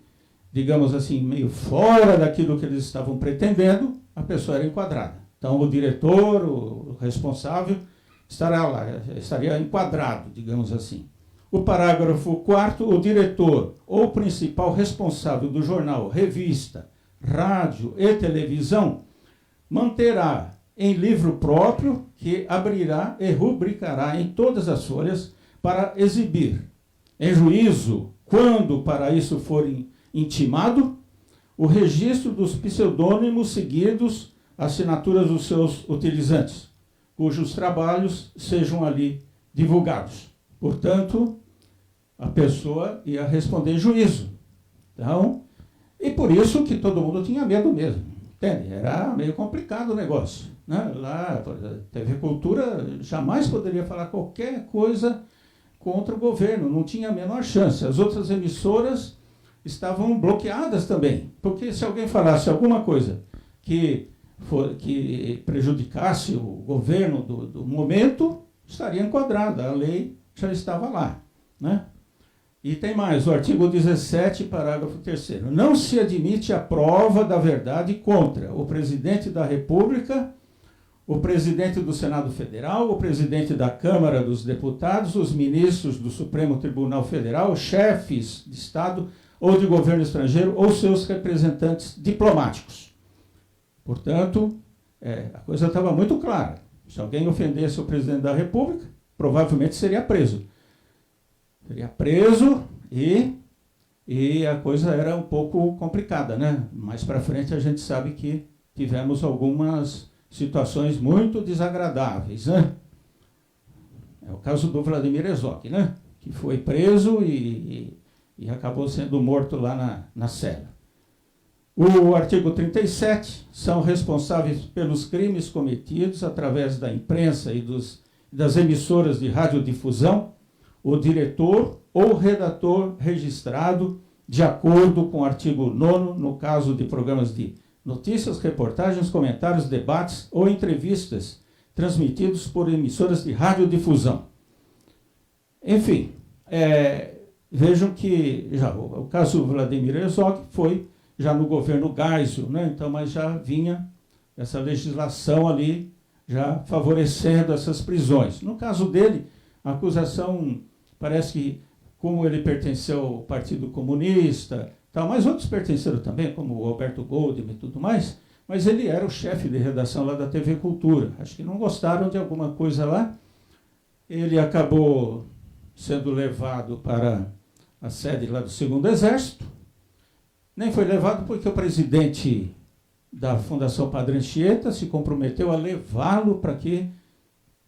[SPEAKER 7] digamos assim, meio fora daquilo que eles estavam pretendendo, a pessoa era enquadrada. Então o diretor, o responsável, estaria enquadrado, digamos assim. O parágrafo 4º, o diretor ou principal responsável do jornal, revista, rádio e televisão manterá em livro próprio que abrirá e rubricará em todas as folhas para exibir, em juízo, quando para isso for intimado, o registro dos pseudônimos seguidos, assinaturas dos seus utilizantes, cujos trabalhos sejam ali divulgados. Portanto, a pessoa ia responder em juízo. Então, e por isso que todo mundo tinha medo mesmo. Entende? Era meio complicado o negócio, né? Lá, a TV Cultura jamais poderia falar qualquer coisa contra o governo, não tinha a menor chance. As outras emissoras estavam bloqueadas também, porque se alguém falasse alguma coisa que prejudicasse o governo do momento, estaria enquadrada, a lei já estava lá, né? E tem mais, o artigo 17, parágrafo 3º. Não se admite a prova da verdade contra o presidente da República, o presidente do Senado Federal, o presidente da Câmara dos Deputados, os ministros do Supremo Tribunal Federal, chefes de Estado ou de governo estrangeiro ou seus representantes diplomáticos. Portanto, a coisa estava muito clara. Se alguém ofendesse o presidente da República, provavelmente seria preso. Seria preso e a coisa era um pouco complicada, né? Mais para frente a gente sabe que tivemos algumas situações muito desagradáveis, né? É o caso do Vladimir Herzog, né? Que foi preso e acabou sendo morto lá na cela. O artigo 37 são responsáveis pelos crimes cometidos através da imprensa e das emissoras de radiodifusão, o diretor ou redator registrado de acordo com o artigo 9º, no caso de programas de notícias, reportagens, comentários, debates ou entrevistas transmitidos por emissoras de radiodifusão. Enfim, vejam que já o caso do Vladimir Herzog foi já no governo Geisel, né? Então, mas já vinha essa legislação ali já favorecendo essas prisões. No caso dele, a acusação parece que, como ele pertenceu ao Partido Comunista, tal, mas outros pertenceram também, como o Alberto Goldman e tudo mais, mas ele era o chefe de redação lá da TV Cultura. Acho que não gostaram de alguma coisa lá. Ele acabou sendo levado para a sede lá do 2º Exército. Nem foi levado porque o presidente da Fundação Padre Anchieta se comprometeu a levá-lo para que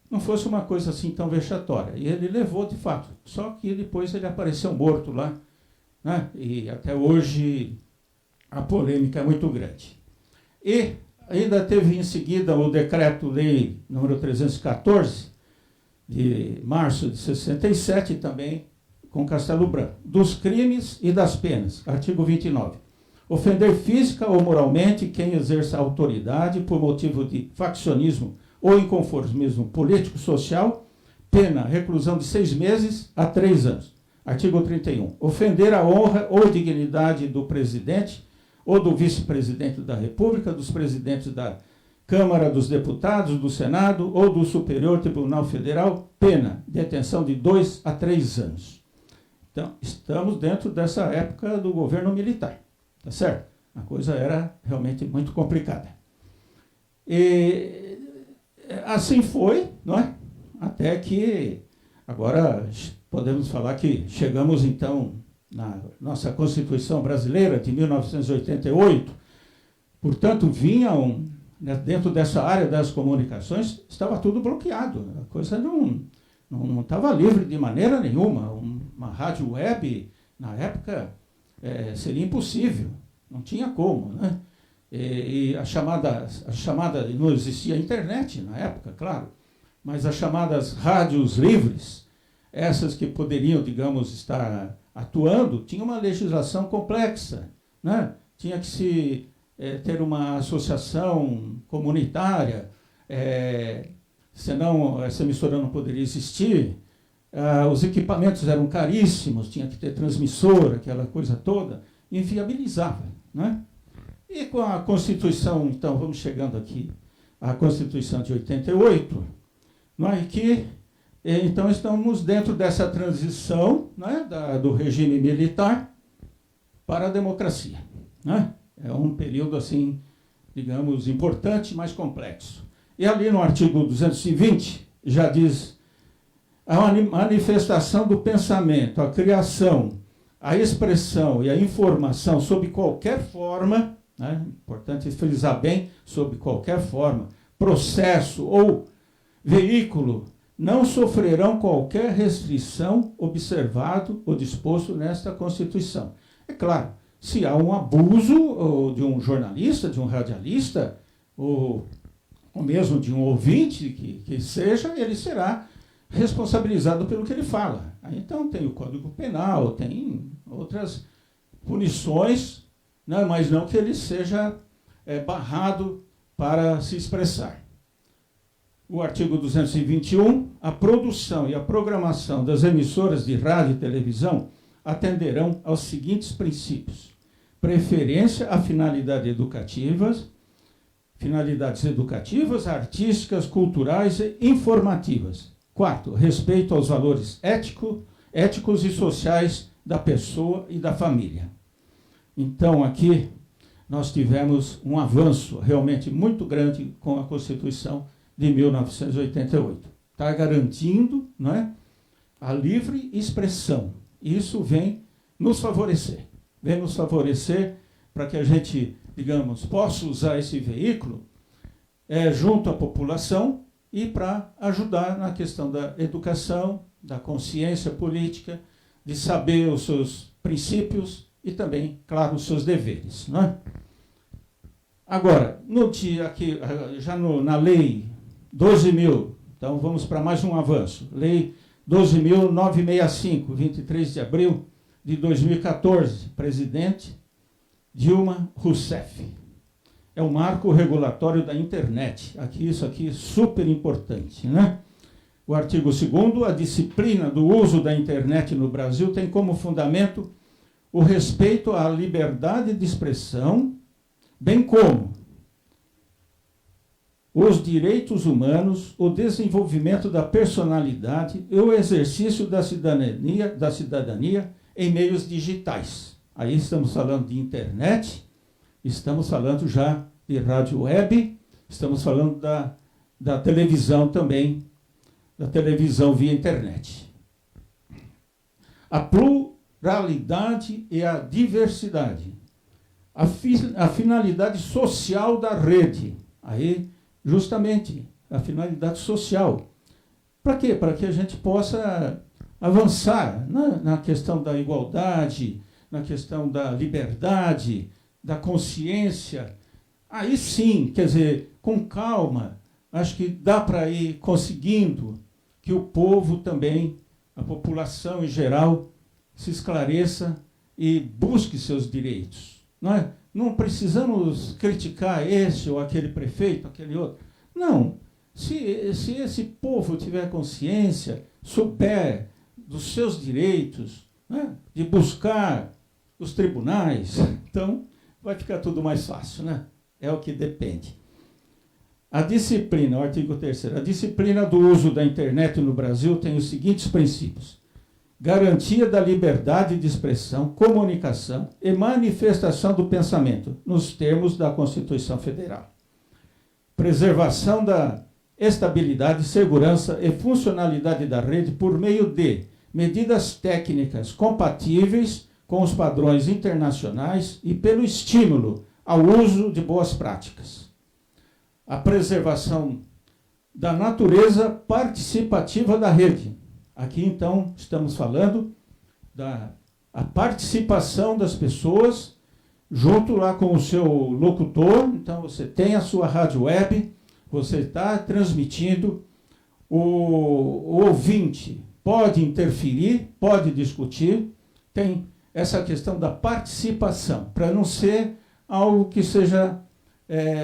[SPEAKER 7] não fosse uma coisa assim tão vexatória. E ele levou, de fato. Só que depois ele apareceu morto lá, né? E até hoje a polêmica é muito grande. E ainda teve em seguida o Decreto-Lei número 314, de março de 67, também com Castelo Branco, dos crimes e das penas. Artigo 29. Ofender física ou moralmente quem exerça autoridade por motivo de faccionismo ou inconformismo político-social, pena reclusão de 6 meses a 3 anos. Artigo 31. Ofender a honra ou dignidade do presidente ou do vice-presidente da República, dos presidentes da Câmara dos Deputados, do Senado ou do Superior Tribunal Federal, pena, detenção de 2 a 3 anos. Então, estamos dentro dessa época do governo militar, tá certo? A coisa era realmente muito complicada. E assim foi, não é? Até que agora podemos falar que chegamos então na nossa Constituição Brasileira de 1988. Portanto, vinham dentro dessa área das comunicações, estava tudo bloqueado. A coisa não estava livre de maneira nenhuma. Uma rádio web, na época, seria impossível. Não tinha como, né? E a chamada, não existia internet na época, claro, mas as chamadas rádios livres, essas que poderiam, digamos, estar atuando, tinha uma legislação complexa, né? Tinha que se ter uma associação comunitária, senão essa emissora não poderia existir. Os equipamentos eram caríssimos, tinha que ter transmissor, aquela coisa toda, inviabilizava, né? E com a Constituição, então, vamos chegando aqui, a Constituição de 88, não é, que, então, estamos dentro dessa transição, né, do regime militar para a democracia, né? É um período, assim, digamos, importante, mas complexo. E ali no artigo 220, já diz a manifestação do pensamento, a criação, a expressão e a informação sob qualquer forma, né, importante frisar bem, sob qualquer forma, processo ou veículo, não sofrerão qualquer restrição observado ou disposto nesta Constituição. É claro, se há um abuso de um jornalista, de um radialista, ou mesmo de um ouvinte que seja, ele será responsabilizado pelo que ele fala. Então tem o Código Penal, tem outras punições, né, mas não que ele seja barrado para se expressar. O artigo 221, a produção e a programação das emissoras de rádio e televisão atenderão aos seguintes princípios: preferência a finalidades educativas, artísticas, culturais e informativas. 4, respeito aos valores éticos e sociais da pessoa e da família. Então, aqui nós tivemos um avanço realmente muito grande com a Constituição de 1988. Está garantindo, não é, a livre expressão. Isso vem nos favorecer para que a gente digamos, posso usar esse veículo junto à população e para ajudar na questão da educação, da consciência política, de saber os seus princípios e também, claro, os seus deveres. Não é? Agora, no dia aqui, já na lei 12.000, então vamos para mais um avanço, lei 12.965, 23 de abril de 2014, presidente Dilma Rousseff. É o marco regulatório da internet. Isso aqui é super importante, né? O artigo 2º, a disciplina do uso da internet no Brasil tem como fundamento o respeito à liberdade de expressão, bem como os direitos humanos, o desenvolvimento da personalidade e o exercício da cidadania em meios digitais. Aí estamos falando de internet, estamos falando já de rádio web, estamos falando da televisão também, da televisão via internet. A pluralidade e a diversidade. A finalidade social da rede. Aí, justamente, a finalidade social. Para quê? Para que a gente possa avançar na questão da igualdade, na questão da liberdade, da consciência. Aí sim, quer dizer, com calma, acho que dá para ir conseguindo que o povo também, a população em geral, se esclareça e busque seus direitos. Não é? Não precisamos criticar esse ou aquele prefeito, aquele outro. Não. Se esse povo tiver consciência, souber dos seus direitos, né, de buscar os tribunais, então vai ficar tudo mais fácil, né? É o que depende. A disciplina, o artigo 3º, a disciplina do uso da internet no Brasil tem os seguintes princípios: garantia da liberdade de expressão, comunicação e manifestação do pensamento, nos termos da Constituição Federal. Preservação da estabilidade, segurança e funcionalidade da rede por meio de medidas técnicas compatíveis com os padrões internacionais e pelo estímulo ao uso de boas práticas. A preservação da natureza participativa da rede. Aqui, então, estamos falando da participação das pessoas junto lá com o seu locutor. Então, você tem a sua rádio web, você está transmitindo, o ouvinte pode interferir, pode discutir, tem essa questão da participação, para não ser algo que seja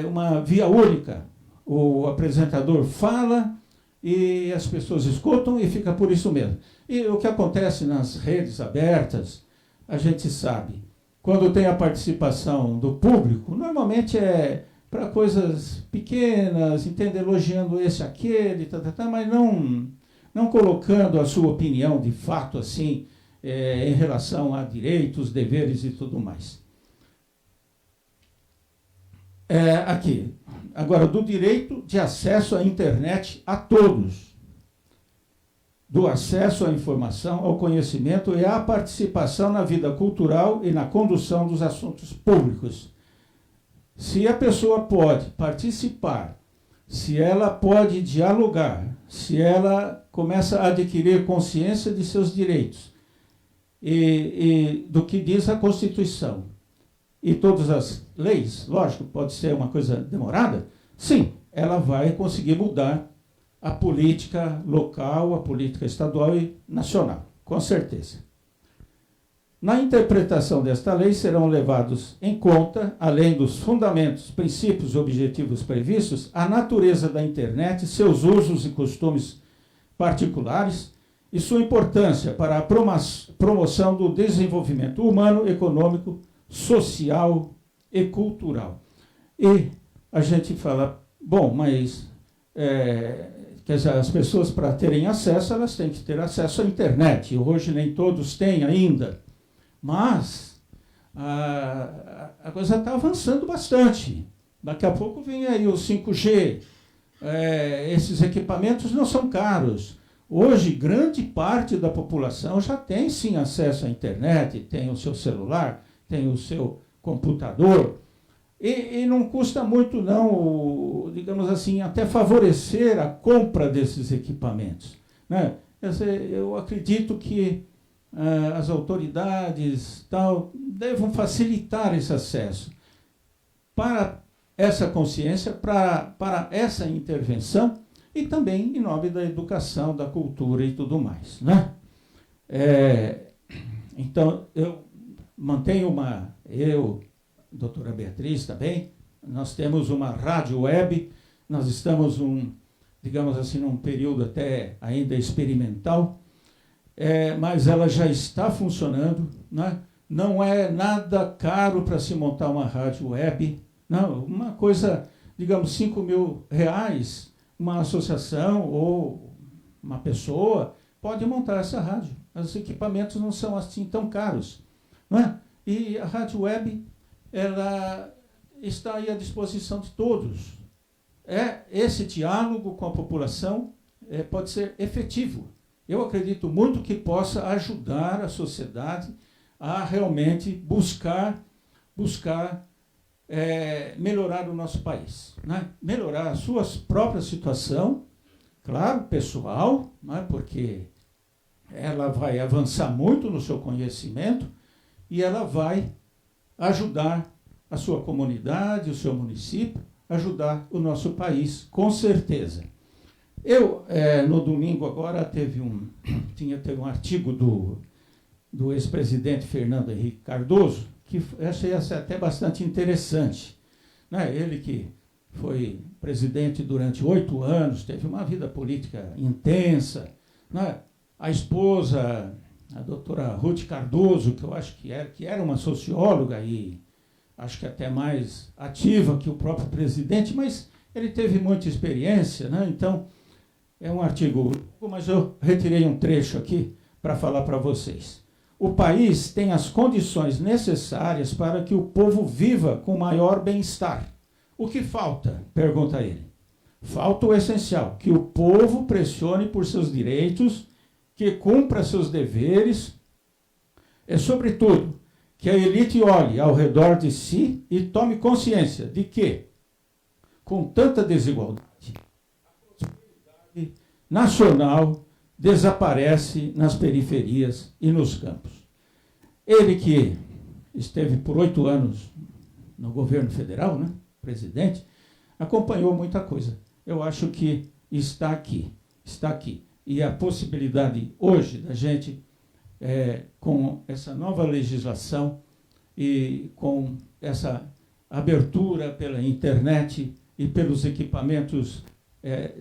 [SPEAKER 7] uma via única. O apresentador fala e as pessoas escutam e fica por isso mesmo. E o que acontece nas redes abertas, a gente sabe. Quando tem a participação do público, normalmente é para coisas pequenas, entende? Elogiando esse, aquele, mas não colocando a sua opinião de fato assim, em relação a direitos, deveres e tudo mais. Aqui, agora, do direito de acesso à internet a todos, do acesso à informação, ao conhecimento e à participação na vida cultural e na condução dos assuntos públicos. Se a pessoa pode participar, se ela pode dialogar, se ela começa a adquirir consciência de seus direitos e do que diz a Constituição, e todas as leis, lógico, pode ser uma coisa demorada, sim, ela vai conseguir mudar a política local, a política estadual e nacional, com certeza. Na interpretação desta lei serão levados em conta, além dos fundamentos, princípios e objetivos previstos, a natureza da internet, seus usos e costumes particulares e sua importância para a promoção do desenvolvimento humano, econômico, social e cultural. E a gente fala, bom, mas quer dizer, as pessoas, para terem acesso, elas têm que ter acesso à internet. Hoje nem todos têm ainda, mas a coisa está avançando bastante. Daqui a pouco vem aí o 5G. Esses equipamentos não são caros. Hoje, grande parte da população já tem, sim, acesso à internet, tem o seu celular, tem o seu computador, E não custa muito, não, digamos assim, até favorecer a compra desses equipamentos, né? Eu acredito que as autoridades devam facilitar esse acesso para essa consciência, para essa intervenção, e também em nome da educação, da cultura e tudo mais, né? Então, eu mantenho doutora Beatriz também, nós temos uma rádio web, nós estamos, digamos assim, num período até ainda experimental, mas ela já está funcionando, né? Não é nada caro para se montar uma rádio web, não, uma coisa, digamos, R$5.000, uma associação ou uma pessoa pode montar essa rádio. Os equipamentos não são assim tão caros, não é? E a rádio web, ela está aí à disposição de todos. Esse diálogo com a população pode ser efetivo. Eu acredito muito que possa ajudar a sociedade a realmente buscar melhorar o nosso país, né? Melhorar a sua própria situação, claro, pessoal, né? Porque ela vai avançar muito no seu conhecimento e ela vai ajudar a sua comunidade, o seu município, ajudar o nosso país, com certeza. No domingo agora, teve um artigo do ex-presidente Fernando Henrique Cardoso, que achei até bastante interessante, né? Ele que foi presidente durante 8 anos, teve uma vida política intensa, né? A esposa, a doutora Ruth Cardoso, que eu acho que era uma socióloga e acho que até mais ativa que o próprio presidente, mas ele teve muita experiência, né? Então, é um artigo, mas eu retirei um trecho aqui para falar para vocês. O país tem as condições necessárias para que o povo viva com maior bem-estar. O que falta? Pergunta ele. Falta o essencial, que o povo pressione por seus direitos, que cumpra seus deveres, sobretudo, que a elite olhe ao redor de si e tome consciência de que, com tanta desigualdade, a prosperidade nacional desaparece nas periferias e nos campos. Ele que esteve por 8 anos no governo federal, né, presidente, acompanhou muita coisa. Eu acho que está aqui. E a possibilidade hoje da gente, com essa nova legislação e com essa abertura pela internet e pelos equipamentos,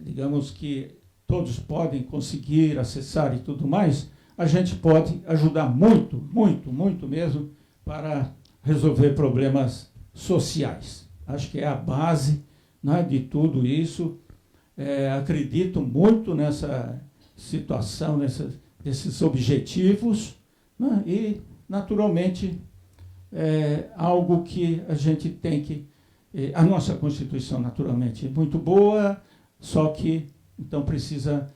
[SPEAKER 7] digamos que todos podem conseguir acessar e tudo mais, a gente pode ajudar muito, muito, muito mesmo para resolver problemas sociais. Acho que é a base, né, de tudo isso. Acredito muito nessa situação, nesses objetivos, né, e, naturalmente, algo que a gente tem que... a nossa Constituição, naturalmente, é muito boa, só que, então, precisa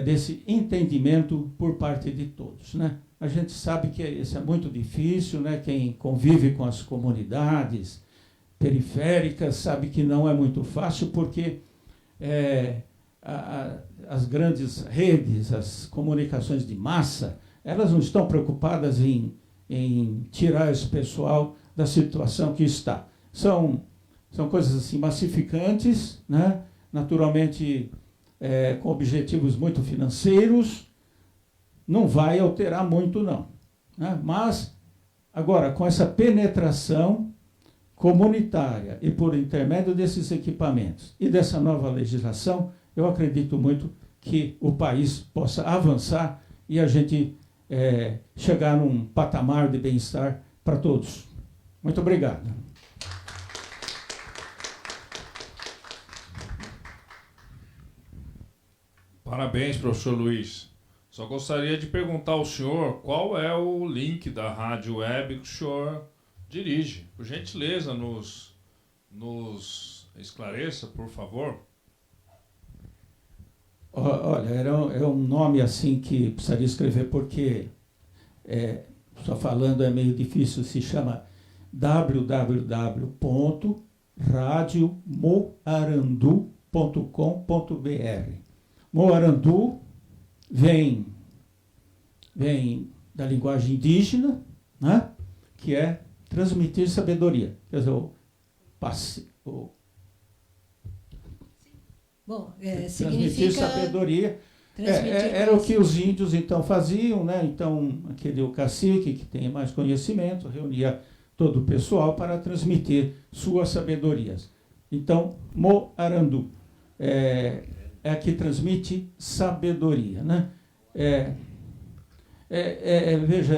[SPEAKER 7] desse entendimento por parte de todos, né? A gente sabe que isso é muito difícil, né? Quem convive com as comunidades periféricas sabe que não é muito fácil, porque as grandes redes, as comunicações de massa, elas não estão preocupadas em tirar esse pessoal da situação que está. São coisas assim massificantes, né? Naturalmente, com objetivos muito financeiros, não vai alterar muito, não, né? Mas, agora, com essa penetração comunitária e por intermédio desses equipamentos e dessa nova legislação, eu acredito muito que o país possa avançar e a gente chegar num patamar de bem-estar para todos. Muito obrigado.
[SPEAKER 2] Parabéns, professor Luiz. Só gostaria de perguntar ao senhor qual é o link da rádio web que o senhor dirige. Por gentileza, nos esclareça, por favor.
[SPEAKER 7] Olha, é um nome assim que precisaria escrever, porque só falando é meio difícil. Se chama www.radiomoarandu.com.br. Moarandu vem da linguagem indígena, né? Que é transmitir sabedoria. Quer dizer, transmitir sabedoria. Era o que os índios então faziam, né? Então, o cacique que tem mais conhecimento reunia todo o pessoal para transmitir suas sabedorias. Então, Moarandu é que transmite sabedoria, né? Veja,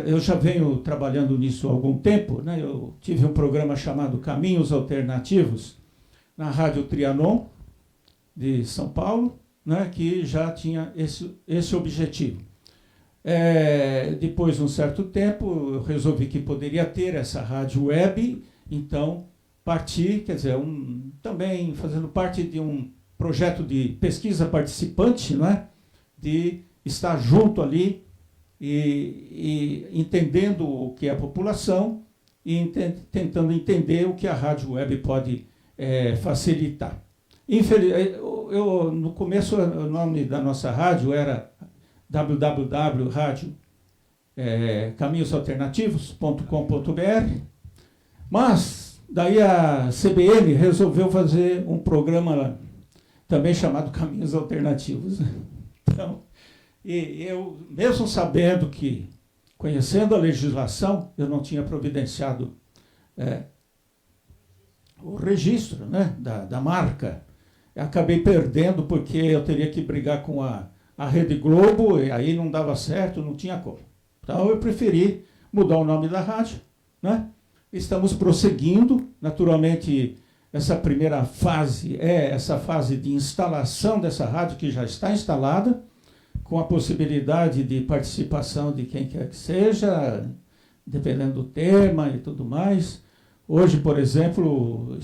[SPEAKER 7] eu já venho trabalhando nisso há algum tempo, né? Eu tive um programa chamado Caminhos Alternativos na Rádio Trianon de São Paulo, né? Que já tinha esse objetivo. Depois de um certo tempo, eu resolvi que poderia ter essa rádio web, então parti, quer dizer, também fazendo parte de um projeto de pesquisa participante, não é? De estar junto ali e entendendo o que é a população e tentando entender o que a rádio web pode facilitar. No começo, o nome da nossa rádio era www.caminhosalternativos.com.br, mas daí a CBN resolveu fazer um programa também chamado Caminhos Alternativos. Então, e eu, mesmo sabendo que, conhecendo a legislação, eu não tinha providenciado o registro, né, da marca. Eu acabei perdendo porque eu teria que brigar com a Rede Globo, e aí não dava certo, não tinha como. Então eu preferi mudar o nome da rádio, né? Estamos prosseguindo, naturalmente, essa primeira fase essa fase de instalação dessa rádio, que já está instalada, com a possibilidade de participação de quem quer que seja, dependendo do tema e tudo mais. Hoje, por exemplo,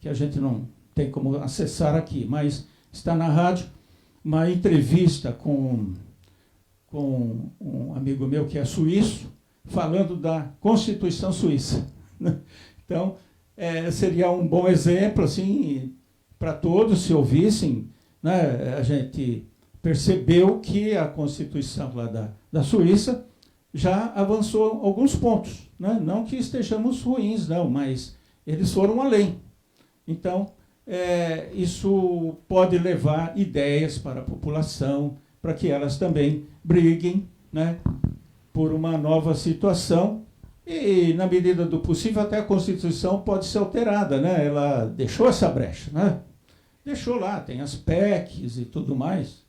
[SPEAKER 7] que a gente não tem como acessar aqui, mas está na rádio uma entrevista com um amigo meu que é suíço, falando da Constituição Suíça. Então, seria um bom exemplo assim, para todos, se ouvissem, né? A gente percebeu que a Constituição lá da Suíça já avançou alguns pontos, né? Não que estejamos ruins, não, mas eles foram além. Então, isso pode levar ideias para a população, para que elas também briguem, né, por uma nova situação. E, na medida do possível, até a Constituição pode ser alterada, né? Ela deixou essa brecha, né? Deixou lá, tem as PECs e tudo mais.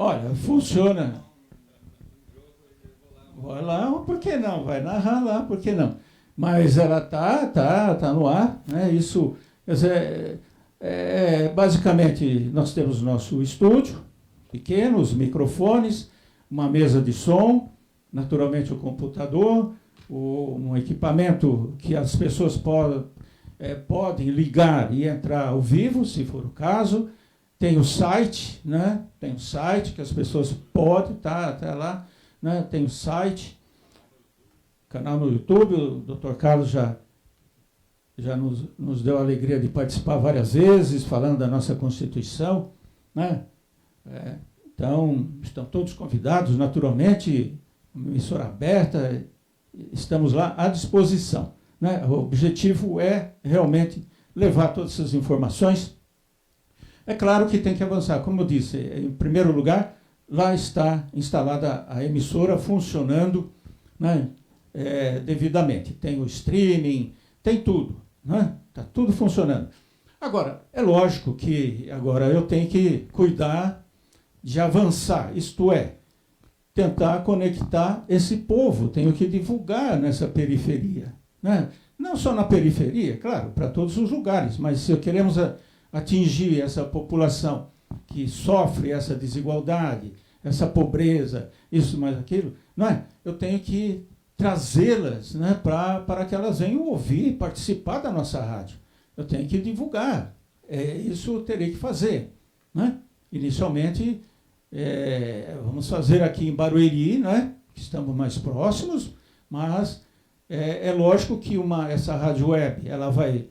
[SPEAKER 7] Olha, funciona. Vai lá, por que não? Vai narrar lá, por que não? Mas ela tá no ar, né? Isso, quer dizer, basicamente, nós temos nosso estúdio, pequeno, os microfones, uma mesa de som, naturalmente o computador, um equipamento que as pessoas podem ligar e entrar ao vivo, se for o caso. Tem o site, né? Tem o site que as pessoas podem estar até lá, né? Tem o site, canal no YouTube. O Dr. Carlos já nos deu a alegria de participar várias vezes, falando da nossa Constituição, né? Então, estão todos convidados, naturalmente, emissora aberta, estamos lá à disposição, né? O objetivo é realmente levar todas essas informações. É claro que tem que avançar, como eu disse, em primeiro lugar, lá está instalada a emissora funcionando, né, devidamente. Tem o streaming, tem tudo, né? Está tudo funcionando. Agora, é lógico que agora eu tenho que cuidar de avançar, isto é, tentar conectar esse povo, tenho que divulgar nessa periferia, né? Não só na periferia, claro, para todos os lugares, mas se queremos atingir essa população que sofre essa desigualdade, essa pobreza, isso mais aquilo, não é? Eu tenho que trazê-las, né, para que elas venham ouvir e participar da nossa rádio. Eu tenho que divulgar. Isso eu terei que fazer. Né? Inicialmente, vamos fazer aqui em Barueri, né, que estamos mais próximos, mas é lógico que essa rádio web ela vai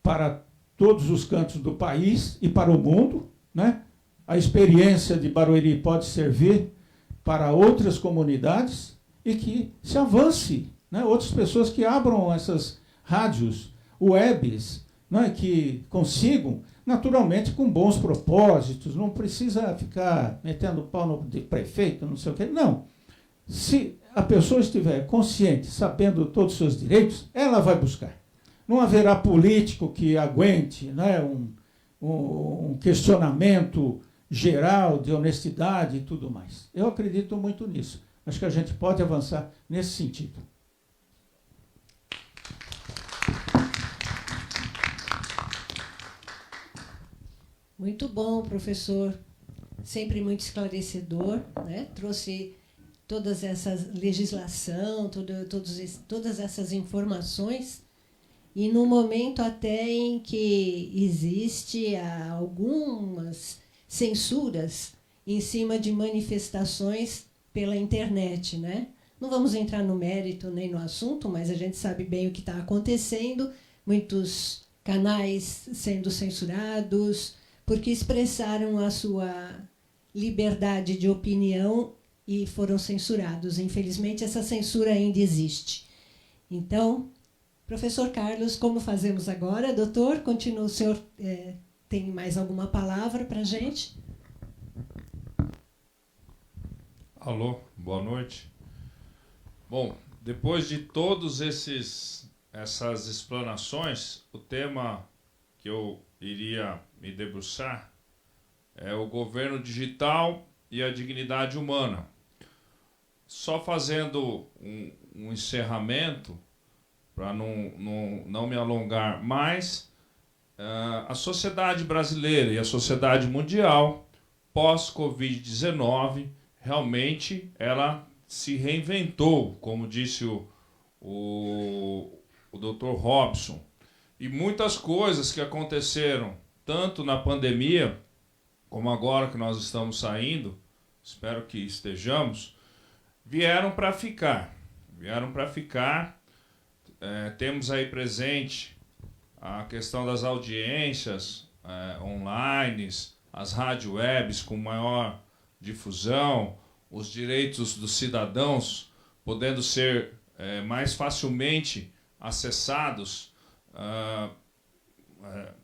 [SPEAKER 7] para todos os cantos do país e para o mundo. Né? A experiência de Barueri pode servir para outras comunidades e que se avance, né? Outras pessoas que abram essas rádios webs, né? Que consigam, naturalmente, com bons propósitos, não precisa ficar metendo pau no prefeito, não sei o quê, não. Se a pessoa estiver consciente, sabendo todos os seus direitos, ela vai buscar. Não haverá político que aguente, né, um questionamento geral de honestidade e tudo mais. Eu acredito muito nisso. Acho que a gente pode avançar nesse sentido.
[SPEAKER 3] Muito bom, professor. Sempre muito esclarecedor, né? Trouxe todas essas legislação, todas essas informações, e no momento até em que existe algumas censuras em cima de manifestações pela internet, né? Não vamos entrar no mérito nem no assunto, mas a gente sabe bem o que está acontecendo, muitos canais sendo censurados porque expressaram a sua liberdade de opinião e foram censurados. Infelizmente, essa censura ainda existe. Então, professor Carlos, como fazemos agora? Doutor, continua, o senhor tem mais alguma palavra para a gente?
[SPEAKER 2] Alô, boa noite. Bom, depois de todas essas explanações, o tema que eu iria me debruçar é o governo digital e a dignidade humana. Só fazendo um encerramento, para não me alongar mais, a sociedade brasileira e a sociedade mundial, pós-Covid-19, realmente ela se reinventou, como disse o Dr. Robson. E muitas coisas que aconteceram, tanto na pandemia, como agora que nós estamos saindo, espero que estejamos, vieram para ficar. Vieram para ficar. Temos aí presente a questão das audiências online, as rádio webs com maior difusão, os direitos dos cidadãos podendo ser mais facilmente acessados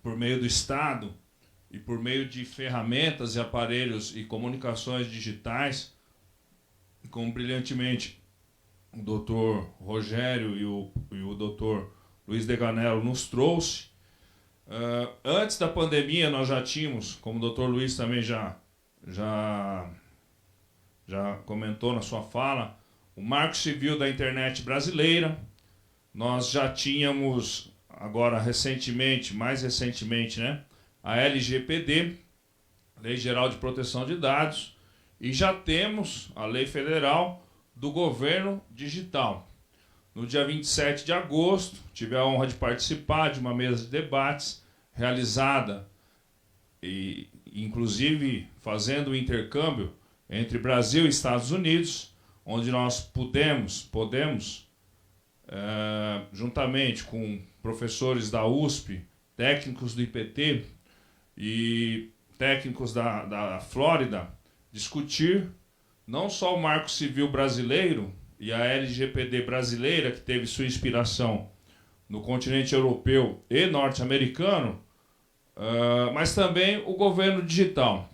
[SPEAKER 2] por meio do Estado e por meio de ferramentas e aparelhos e comunicações digitais, como brilhantemente o Dr. Rogério e o Dr. Luiz Deganello nos trouxe. Antes da pandemia nós já tínhamos, como o Dr. Luiz também já comentou na sua fala, o Marco Civil da Internet Brasileira. Nós já tínhamos, agora mais recentemente, né, a LGPD, Lei Geral de Proteção de Dados, e já temos a Lei Federal do Governo Digital. No dia 27 de agosto, tive a honra de participar de uma mesa de debates realizada, e inclusive fazendo o intercâmbio entre Brasil e Estados Unidos, onde nós podemos, juntamente com professores da USP, técnicos do IPT e técnicos da Flórida, discutir não só o Marco Civil brasileiro e a LGPD brasileira, que teve sua inspiração no continente europeu e norte-americano, mas também o governo digital.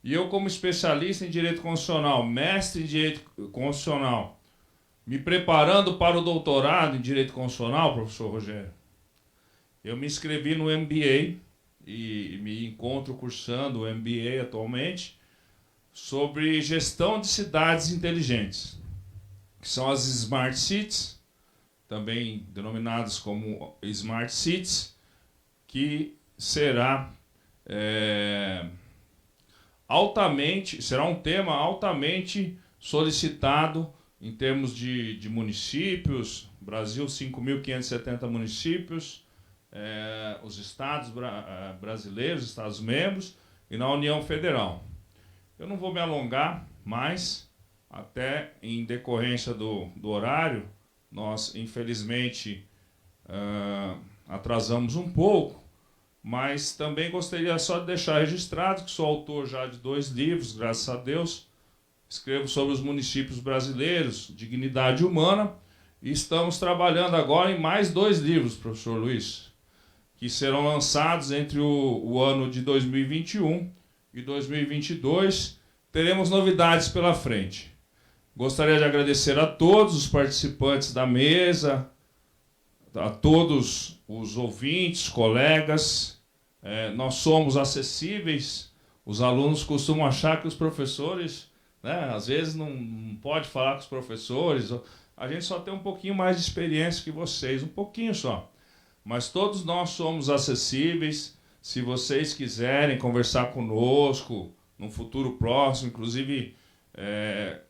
[SPEAKER 2] E eu, como especialista em direito constitucional, mestre em direito constitucional, me preparando para o doutorado em direito constitucional, professor Rogério, eu me inscrevi no MBA e me encontro cursando o MBA atualmente sobre gestão de cidades inteligentes, que são as Smart Cities, também denominadas como Smart Cities, que será será um tema altamente solicitado em termos de municípios, Brasil 5.570 municípios, os estados brasileiros, estados membros, e na União Federal. Eu não vou me alongar mais, até em decorrência do horário, nós infelizmente atrasamos um pouco, mas também gostaria só de deixar registrado que sou autor já de 2 livros, graças a Deus. Escrevo sobre os municípios brasileiros, Dignidade Humana, e estamos trabalhando agora em mais 2 livros, professor Luiz, que serão lançados entre o ano de 2021 e 2022. Teremos novidades pela frente. Gostaria de agradecer a todos os participantes da mesa, a todos os ouvintes, colegas. Nós somos acessíveis. Os alunos costumam achar que os professores, né, às vezes não pode falar com os professores. A gente só tem um pouquinho mais de experiência que vocês, um pouquinho só. Mas todos nós somos acessíveis. Se vocês quiserem conversar conosco num futuro próximo, inclusive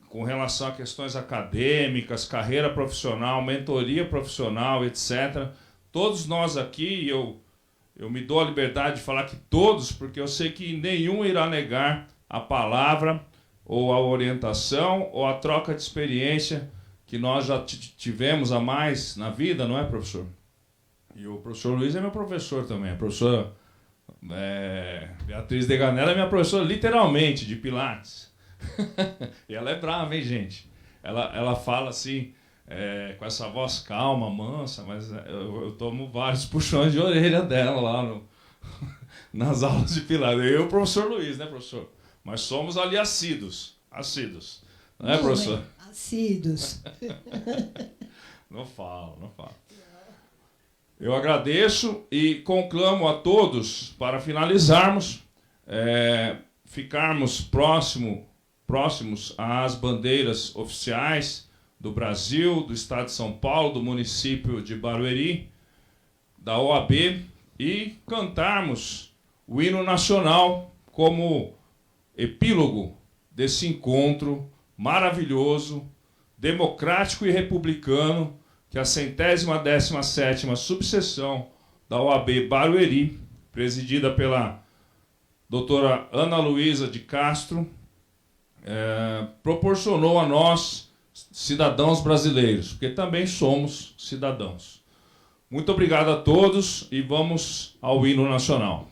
[SPEAKER 2] com relação a questões acadêmicas, carreira profissional, mentoria profissional, etc. Todos nós aqui, eu me dou a liberdade de falar que todos, porque eu sei que nenhum irá negar a palavra ou a orientação ou a troca de experiência que nós já tivemos a mais na vida, não é, professor? E o professor Luiz é meu professor também. A professora Beatriz Deganella é minha professora, literalmente, de Pilates. E ela é brava, hein, gente? Ela fala assim, com essa voz calma, mansa, mas eu tomo vários puxões de orelha dela lá nas aulas de Pilates. Eu e o professor Luiz, né, professor? Mas somos ali assíduos. Não é, professor?
[SPEAKER 3] Assíduos.
[SPEAKER 2] Não falo. Eu agradeço e conclamo a todos, para finalizarmos, ficarmos próximos às bandeiras oficiais do Brasil, do Estado de São Paulo, do município de Barueri, da OAB, e cantarmos o hino nacional como epílogo desse encontro maravilhoso, democrático e republicano, que a 117ª subseção da OAB Barueri, presidida pela doutora Ana Luísa de Castro, proporcionou a nós, cidadãos brasileiros, porque também somos cidadãos. Muito obrigado a todos e vamos ao hino nacional.